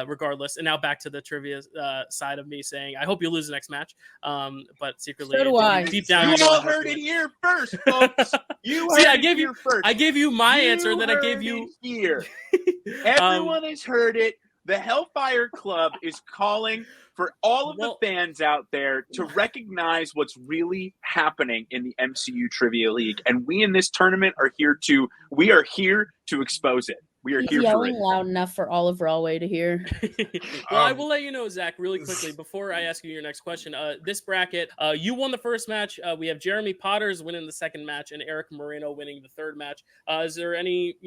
regardless. And now back to the trivia side of me saying I hope you lose the next match. But secretly, so do I. Deep down, you all heard it here first, folks. You heard I gave it here first. I gave you my answer that I gave you here. Everyone has heard it. The Hellfire Club is calling for all of the fans out there to recognize what's really happening in the MCU Trivia League. And we in this tournament are here to expose it. We are here for yelling it. loud enough for all of Rawway to hear. Well, I will let you know, Zach, really quickly before I ask you your next question. This bracket, you won the first match. We have Jeremy Potters winning the second match and Eric Moreno winning the third match. Is there any,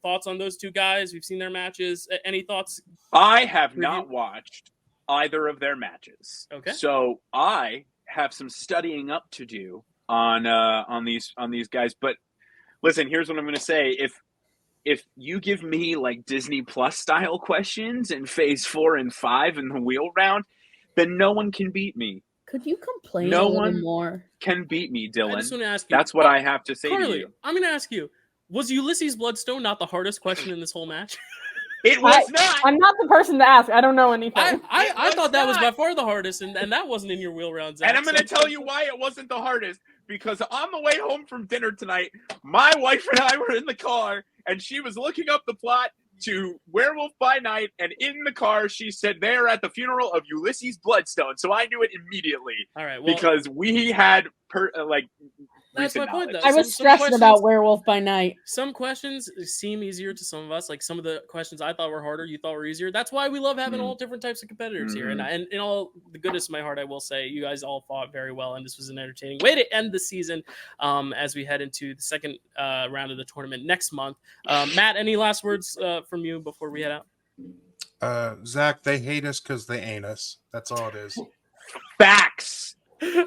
thoughts on those two guys? We've seen their matches. Any thoughts? I have not watched either of their matches. Okay. So I have some studying up to do on these guys. But listen, here's what I'm going to say. If you give me like Disney Plus style questions in phase 4 and 5 in the wheel round, then no one can beat me. Could you complain a little more? Can beat me, Dylan. I just want to ask you. That's what I have to say Carly, to you. I'm going to ask you, was Ulysses Bloodstone not the hardest question in this whole match? It was not. I'm not the person to ask. I don't know anything. I thought that was by far the hardest, and that wasn't in your wheel round, Zach. And I'm going to tell you why it wasn't the hardest. Because on the way home from dinner tonight, my wife and I were in the car, and she was looking up the plot to Werewolf by Night, and in the car, she said they're at the funeral of Ulysses Bloodstone. So I knew it immediately. All right, well, because we had that's my point, though. I was stressed about Werewolf by Night. Some questions seem easier to some of us. Like some of the questions I thought were harder, you thought were easier. That's why we love having all different types of competitors here. And in all the goodness of my heart, I will say you guys all fought very well, and this was an entertaining way to end the season as we head into the second round of the tournament next month. Matt, any last words from you before we head out? Zach, they hate us because they ain't us. That's all it is. Facts.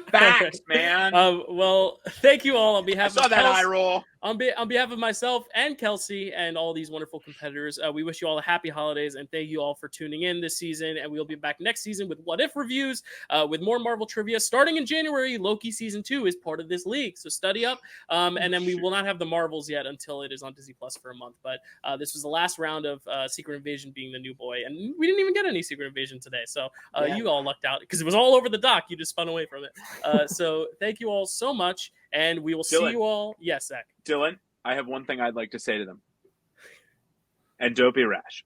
Facts, man. Well, thank you all on behalf I saw of that Kelsey, eye roll. On behalf of myself and Kelsey and all these wonderful competitors, we wish you all a happy holidays and thank you all for tuning in this season. And we'll be back next season with What If reviews, with more Marvel trivia. Starting in January, Loki Season 2 is part of this league, so study up. And then we will not have the Marvels yet until it is on Disney Plus for a month. But this was the last round of Secret Invasion being the new boy. And we didn't even get any Secret Invasion today. So you all lucked out because it was all over the dock. You just spun away from it. So thank you all so much. And we will see you all. Yes, Zach. Dylan, I have one thing I'd like to say to them. And don't be rash.